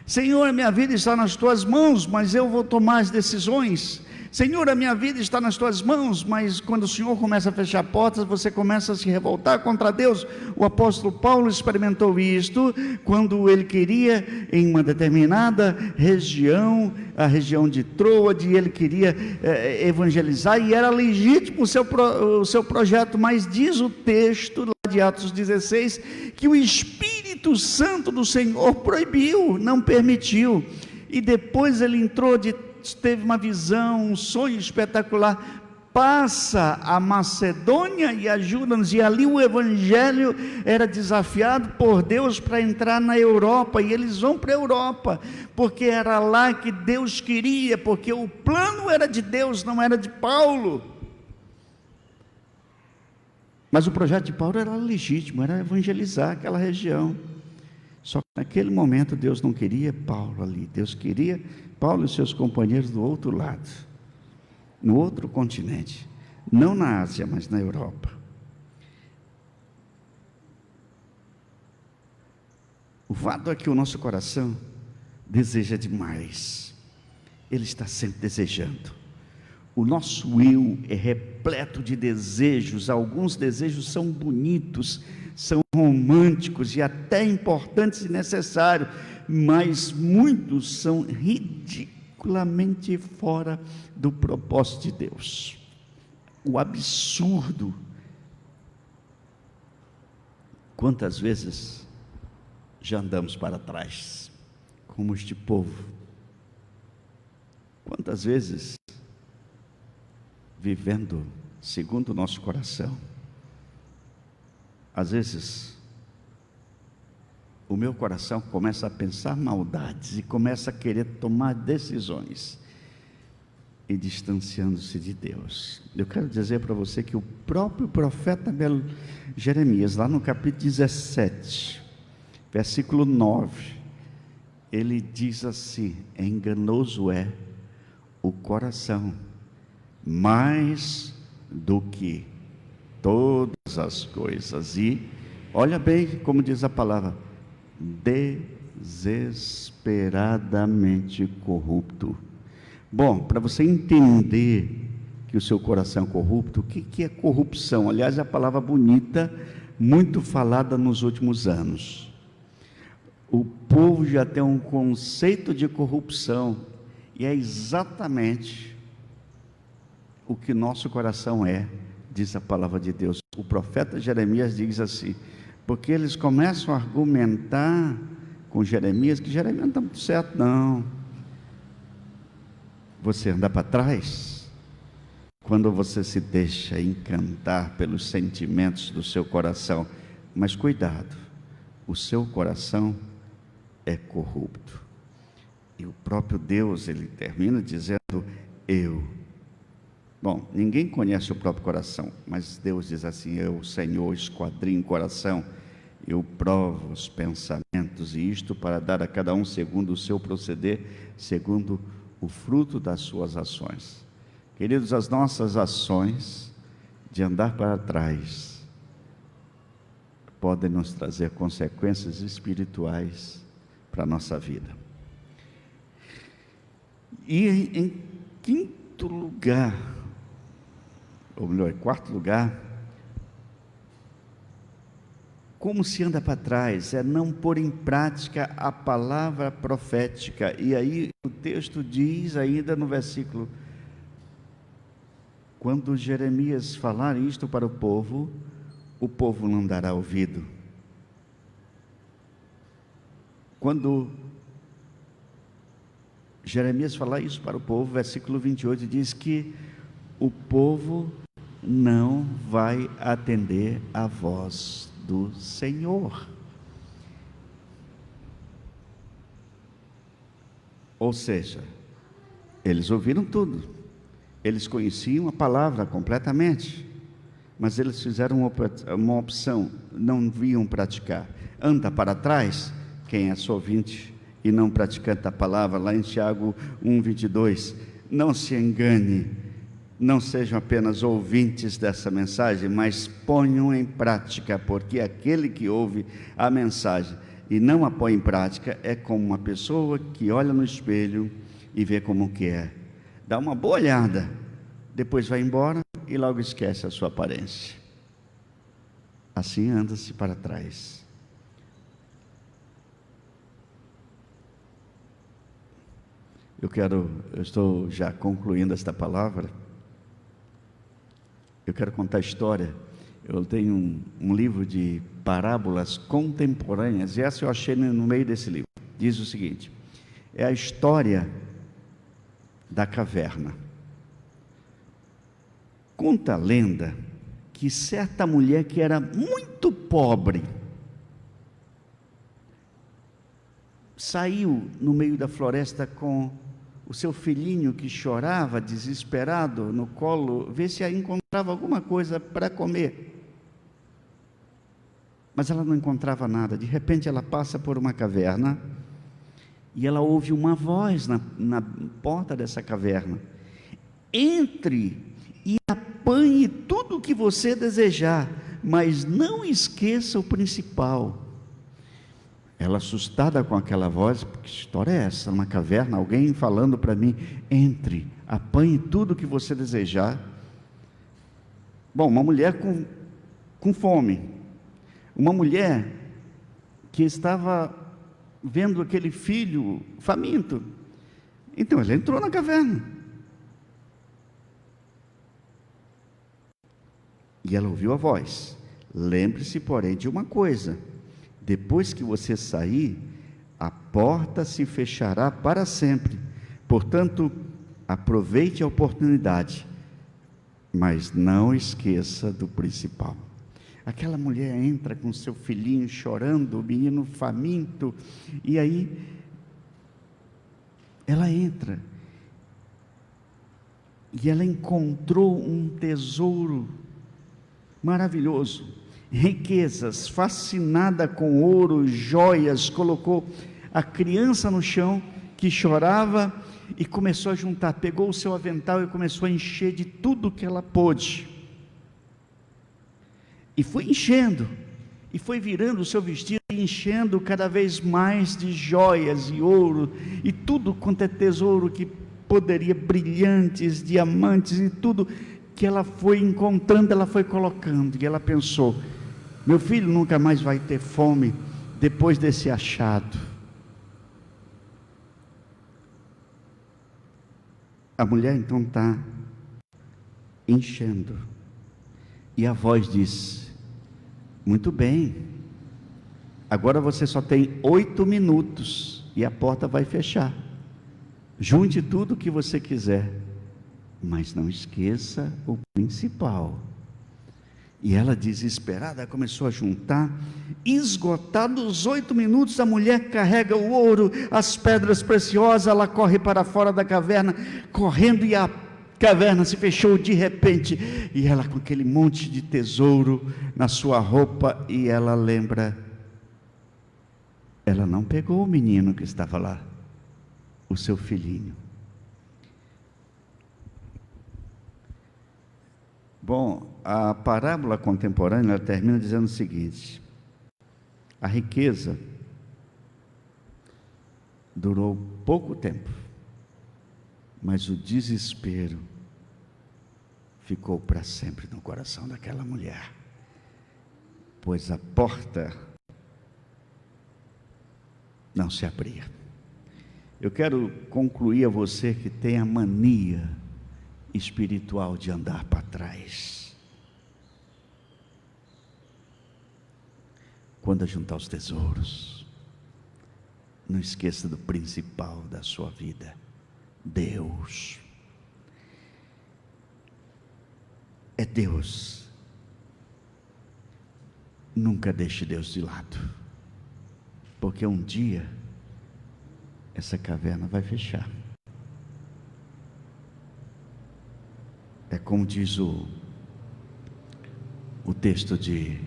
Senhor, minha vida está nas tuas mãos, mas eu vou tomar as decisões. Senhor, a minha vida está nas tuas mãos, mas quando o Senhor começa a fechar portas, você começa a se revoltar contra Deus. O apóstolo Paulo experimentou isto quando ele queria, em uma determinada região, a região de Troade, ele queria evangelizar, e era legítimo o seu projeto, mas diz o texto lá de Atos 16, que o Espírito Santo do Senhor proibiu, não permitiu, e depois ele teve uma visão, um sonho espetacular: passa a Macedônia e ajuda-nos. E ali o evangelho era desafiado por Deus para entrar na Europa, e eles vão para a Europa, porque era lá que Deus queria, porque o plano era de Deus, não era de Paulo. Mas o projeto de Paulo era legítimo, era evangelizar aquela região. Só que naquele momento Deus não queria Paulo ali, Deus queria Paulo e seus companheiros do outro lado, no outro continente, não na Ásia, mas na Europa. O fato é que o nosso coração deseja demais, ele está sempre desejando. O nosso eu é repleto de desejos, alguns desejos são bonitos, são românticos e até importantes e necessários, mas muitos são ridiculamente fora do propósito de Deus. O absurdo. Quantas vezes já andamos para trás, como este povo? Quantas vezes vivendo segundo o nosso coração? Às vezes o meu coração começa a pensar maldades e começa a querer tomar decisões e distanciando-se de Deus. Eu quero dizer para você que o próprio profeta Jeremias, lá no capítulo 17, versículo 9, ele diz assim: enganoso é o coração mais do que todas as coisas, e olha bem como diz a palavra, desesperadamente corrupto. Bom, para você entender que o seu coração é corrupto, o que é corrupção? Aliás, é a palavra bonita, muito falada nos últimos anos. O povo já tem um conceito de corrupção, e é exatamente o que nosso coração é, diz a palavra de Deus. O profeta Jeremias diz assim, porque eles começam a argumentar com Jeremias, que Jeremias não está muito certo não. Você anda para trás, quando você se deixa encantar pelos sentimentos do seu coração, mas cuidado, o seu coração é corrupto, e o próprio Deus, ele termina dizendo, bom, ninguém conhece o próprio coração, mas Deus diz assim, eu, Senhor, esquadrinho o coração, eu provo os pensamentos, e isto para dar a cada um segundo o seu proceder, segundo o fruto das suas ações. Queridos, as nossas ações de andar para trás podem nos trazer consequências espirituais para a nossa vida. E em quinto lugar, ou melhor, em quarto lugar, como se anda para trás? É não pôr em prática a palavra profética. E aí o texto diz ainda no versículo, quando Jeremias falar isto para o povo não dará ouvido. Quando Jeremias falar isso para o povo, versículo 28 diz que o povo não vai atender a voz do Senhor. Ou seja, eles ouviram tudo, eles conheciam a palavra completamente, mas eles fizeram uma opção, não viam praticar. Anda para trás, quem é só ouvinte e não praticante da palavra, lá em Tiago 1:22, não se engane, não sejam apenas ouvintes dessa mensagem, mas ponham em prática, porque aquele que ouve a mensagem e não a põe em prática, é como uma pessoa que olha no espelho e vê como que é, dá uma boa olhada, depois vai embora e logo esquece a sua aparência. Assim anda-se para trás. Eu estou já concluindo esta palavra. Eu quero contar a história. Eu tenho um livro de parábolas contemporâneas, e essa eu achei no meio desse livro. Diz o seguinte: é a história da caverna. Conta a lenda que certa mulher que era muito pobre saiu no meio da floresta com o seu filhinho que chorava desesperado no colo, ver se encontrava alguma coisa para comer. mas ela não encontrava nada. De repente ela passa por uma caverna e ela ouve uma voz na porta dessa caverna: entre e apanhe tudo o que você desejar, mas não esqueça o principal. Ela, assustada com aquela voz: que história é essa? Numa caverna, alguém falando para mim: entre, apanhe tudo o que você desejar. Bom, uma mulher com fome, uma mulher que estava vendo aquele filho faminto. Então ela entrou na caverna e ela ouviu a voz: lembre-se, porém, de uma coisa: depois que você sair, a porta se fechará para sempre. Portanto, aproveite a oportunidade, mas não esqueça do principal. Aquela mulher entra com seu filhinho chorando, o menino faminto, e aí ela entra e ela encontrou um tesouro maravilhoso, riquezas, fascinada com ouro, joias. Colocou a criança no chão que chorava e começou a juntar, pegou o seu avental e começou a encher de tudo que ela pôde, e foi enchendo, e foi virando o seu vestido, e enchendo cada vez mais de joias e ouro, e tudo quanto é tesouro que poderia, brilhantes, diamantes, e tudo que ela foi encontrando, ela foi colocando. E ela pensou: meu filho nunca mais vai ter fome depois desse achado. A mulher então está enchendo, e a voz diz: muito bem, agora você só tem 8 minutos e a porta vai fechar. Junte tudo o que você quiser, mas não esqueça o principal. E ela, desesperada, começou a juntar. Esgotados os 8 minutos, a mulher carrega o ouro, as pedras preciosas, ela corre para fora da caverna, correndo, e a caverna se fechou de repente, e ela com aquele monte de tesouro na sua roupa, e ela lembra, ela não pegou o menino que estava lá, o seu filhinho. Bom, a parábola contemporânea, ela termina dizendo o seguinte: a riqueza durou pouco tempo, mas o desespero ficou para sempre no coração daquela mulher, pois a porta não se abria. Eu quero concluir a você que tem a mania espiritual de andar para trás. Quando juntar os tesouros, não esqueça do principal da sua vida: Deus. É Deus. Nunca deixe Deus de lado, porque um dia essa caverna vai fechar. É como diz o texto de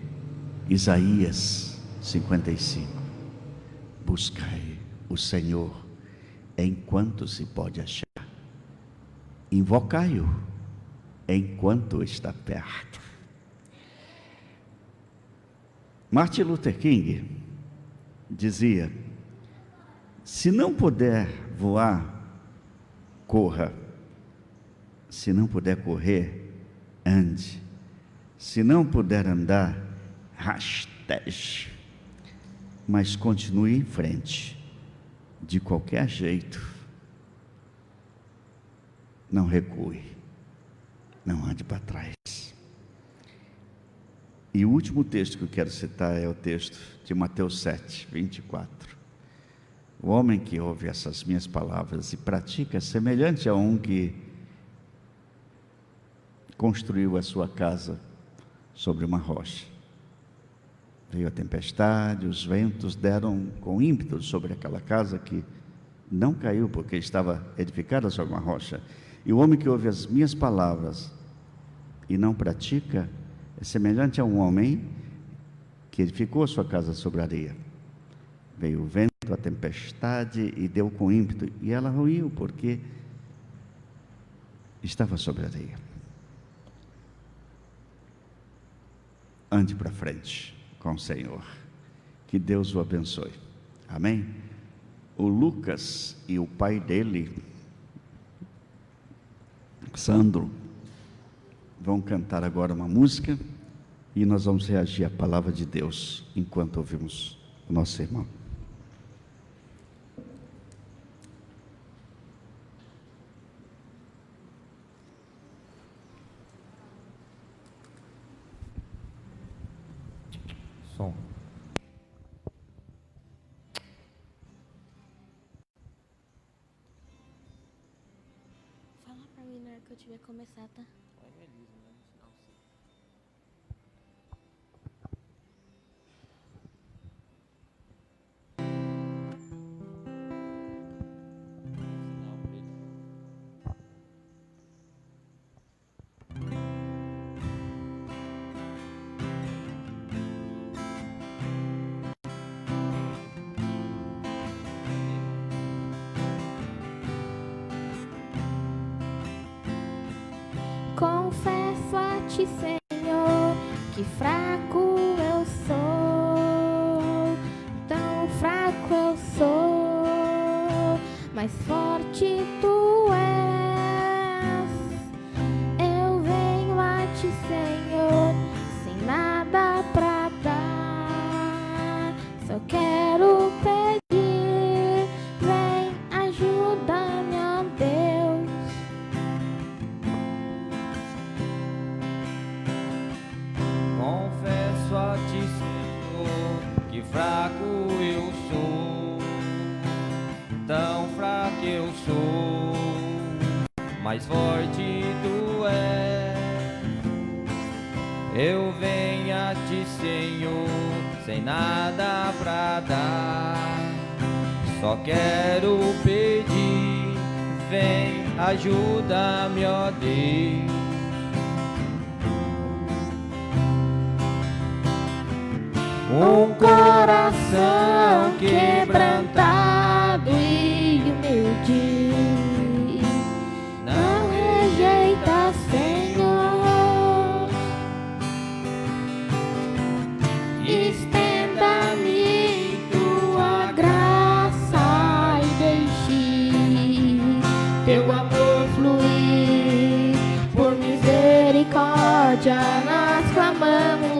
Isaías 55: buscai o Senhor enquanto se pode achar, invocai-o enquanto está perto. Martin Luther King dizia: se não puder voar, corra. Se não puder correr, ande. Se não puder andar, rasteje. Mas continue em frente, de qualquer jeito. Não recue, não ande para trás. E o último texto que eu quero citar é o texto de Mateus 7, 24. O homem que ouve essas minhas palavras e pratica é semelhante a um que construiu a sua casa sobre uma rocha. Veio a tempestade, os ventos deram com ímpeto sobre aquela casa, que não caiu porque estava edificada sobre uma rocha. E o homem que ouve as minhas palavras e não pratica é semelhante a um homem que edificou a sua casa sobre areia. Veio o vento, a tempestade e deu com ímpeto, e ela ruiu porque estava sobre areia. Ande para frente com o Senhor. Que Deus o abençoe. Amém? O Lucas e o pai dele, Sandro, vão cantar agora uma música e nós vamos reagir à palavra de Deus enquanto ouvimos o nosso irmão. Som. Fala pra mim na hora que eu tiver começar, tá? Confesso a ti, Senhor, que fraco eu sou, tão fraco eu sou, mas forte tu és. Eu venho a ti, Senhor, sem nada pra dar, só quero pedir, vem, ajuda-me, ó Deus. Confesso a ti, Senhor, que fraco eu sou, tão fraco eu sou, mas forte tu és. Eu venho a ti, Senhor, sem nada pra dar, só quero pedir, vem, ajuda-me, ó Deus. Um coração quebrantado e humilde, não rejeita, Senhor. Estenda-me tua graça e deixe teu amor fluir. Por misericórdia nós clamamos.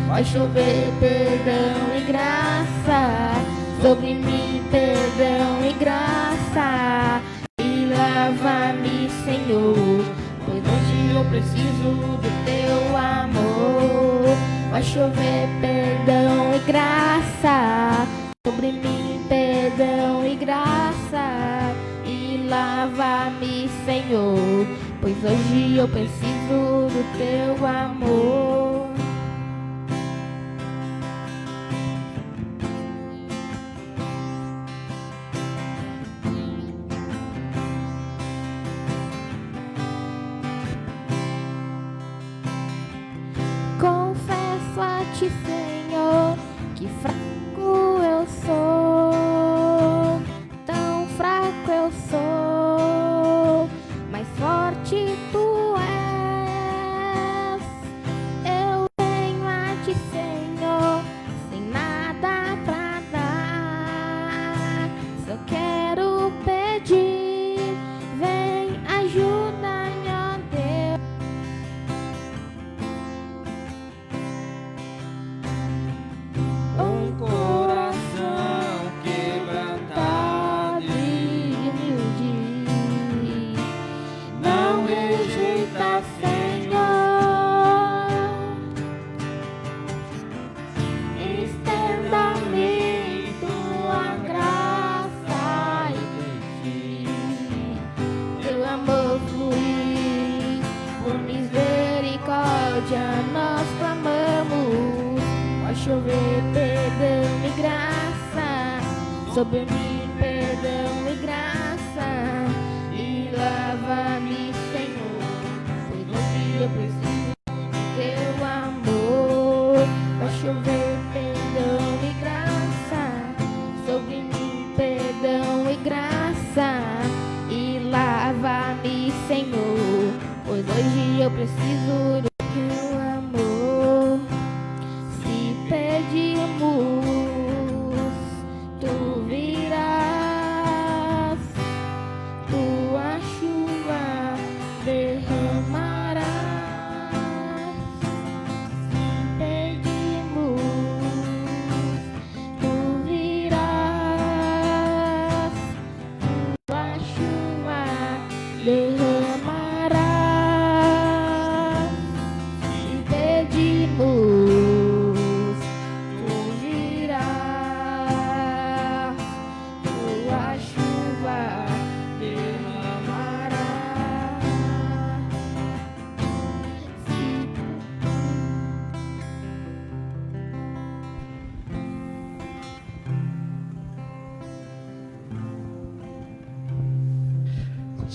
Vai chover perdão e graça sobre mim, perdão e graça, e lava-me, Senhor, pois hoje eu preciso do teu amor. Vai chover perdão e graça sobre mim, perdão e graça, e lava-me, Senhor, pois hoje eu preciso do teu amor. Confesso a ti, Senhor, que fraco eu sou, tão fraco eu sou, mas forte tu és. Eu venho a ti, Senhor, sem nada pra dar, só quero pedir, vem, ajuda-me, ó Deus. Um coração quebrantado e humilde, não rejeita, Senhor. Estenda-me tua graça e deixe teu amor fluir. Por misericórdia nós clamamos. Vai chover perdão e graça sobre mim, perdão e graça, e lava-me, Senhor, pois hoje eu preciso do teu amor. Vai chover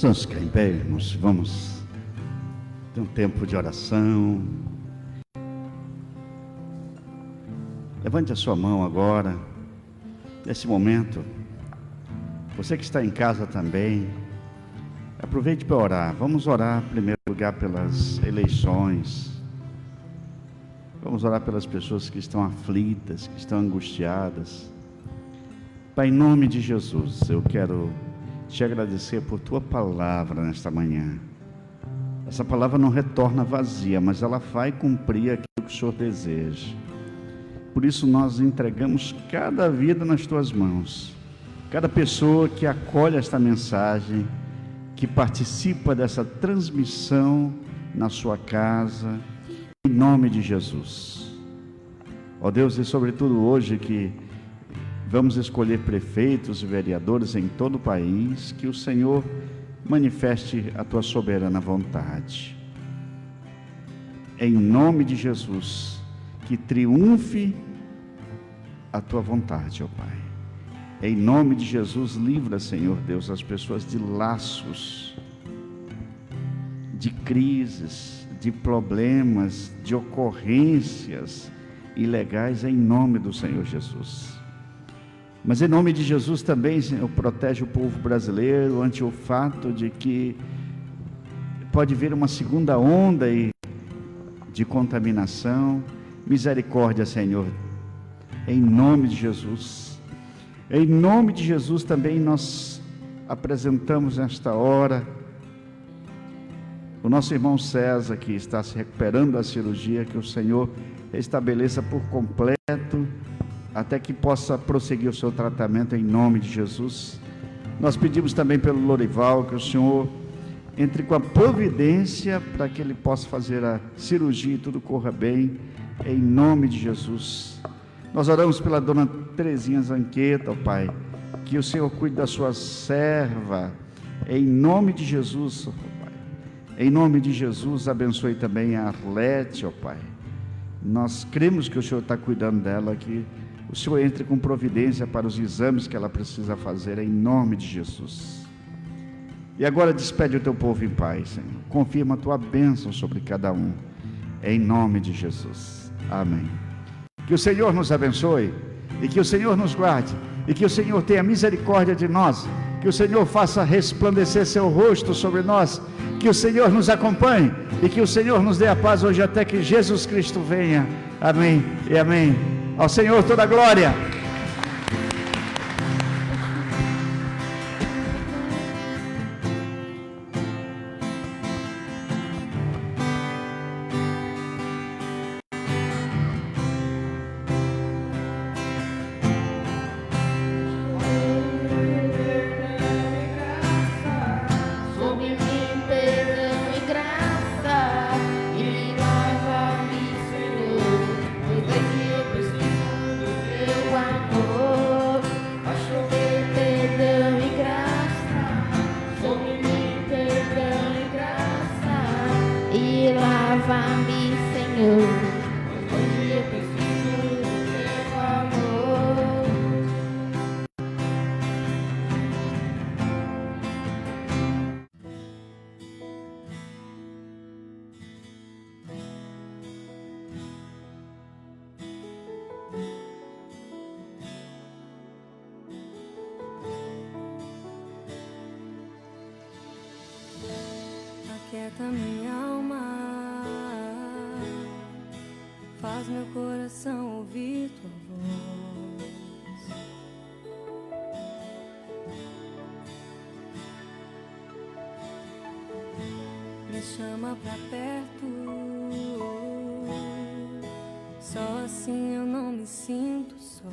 Vamos ficar em pé, irmãos. Vamos ter um tempo de oração. Levante a sua mão agora, nesse momento. Você que está em casa também, aproveite para orar. Vamos orar, em primeiro lugar, pelas eleições. Vamos orar pelas pessoas que estão aflitas, que estão angustiadas. Pai, em nome de Jesus, eu quero te agradecer por tua palavra nesta manhã. Essa palavra não retorna vazia, mas ela vai cumprir aquilo que o Senhor deseja. Por isso nós entregamos cada vida nas tuas mãos. Cada pessoa que acolhe esta mensagem, que participa dessa transmissão na sua casa, em nome de Jesus. Ó Deus, e sobretudo hoje que vamos escolher prefeitos e vereadores em todo o país, que o Senhor manifeste a tua soberana vontade. Em nome de Jesus, que triunfe a tua vontade, ó Pai. Em nome de Jesus, livra, Senhor Deus, as pessoas de laços, de crises, de problemas, de ocorrências ilegais, em nome do Senhor Jesus. Mas em nome de Jesus também, Senhor, protege o povo brasileiro ante o fato de que pode vir uma segunda onda de contaminação. Misericórdia, Senhor, em nome de Jesus. Em nome de Jesus também nós apresentamos nesta hora o nosso irmão César, que está se recuperando da cirurgia, que o Senhor restabeleça por completo, até que possa prosseguir o seu tratamento em nome de Jesus. Nós pedimos também pelo Lorival, que o Senhor entre com a providência para que ele possa fazer a cirurgia e tudo corra bem, em nome de Jesus. Nós oramos pela dona Terezinha Zanqueta, ó Pai, que o Senhor cuide da sua serva, em nome de Jesus, ó Pai. Em nome de Jesus, abençoe também a Arlete, ó Pai. Nós cremos que o Senhor está cuidando dela, que o Senhor entre com providência para os exames que ela precisa fazer, em nome de Jesus. E agora despede o teu povo em paz, Senhor. Confirma a tua bênção sobre cada um, em nome de Jesus. Amém. Que o Senhor nos abençoe, e que o Senhor nos guarde, e que o Senhor tenha misericórdia de nós, que o Senhor faça resplandecer seu rosto sobre nós, que o Senhor nos acompanhe, e que o Senhor nos dê a paz hoje até que Jesus Cristo venha. Amém e amém. Ao Senhor toda a glória. Aquieta minha alma, faz meu coração ouvir tua voz. Me chama pra perto, só assim eu não me sinto só.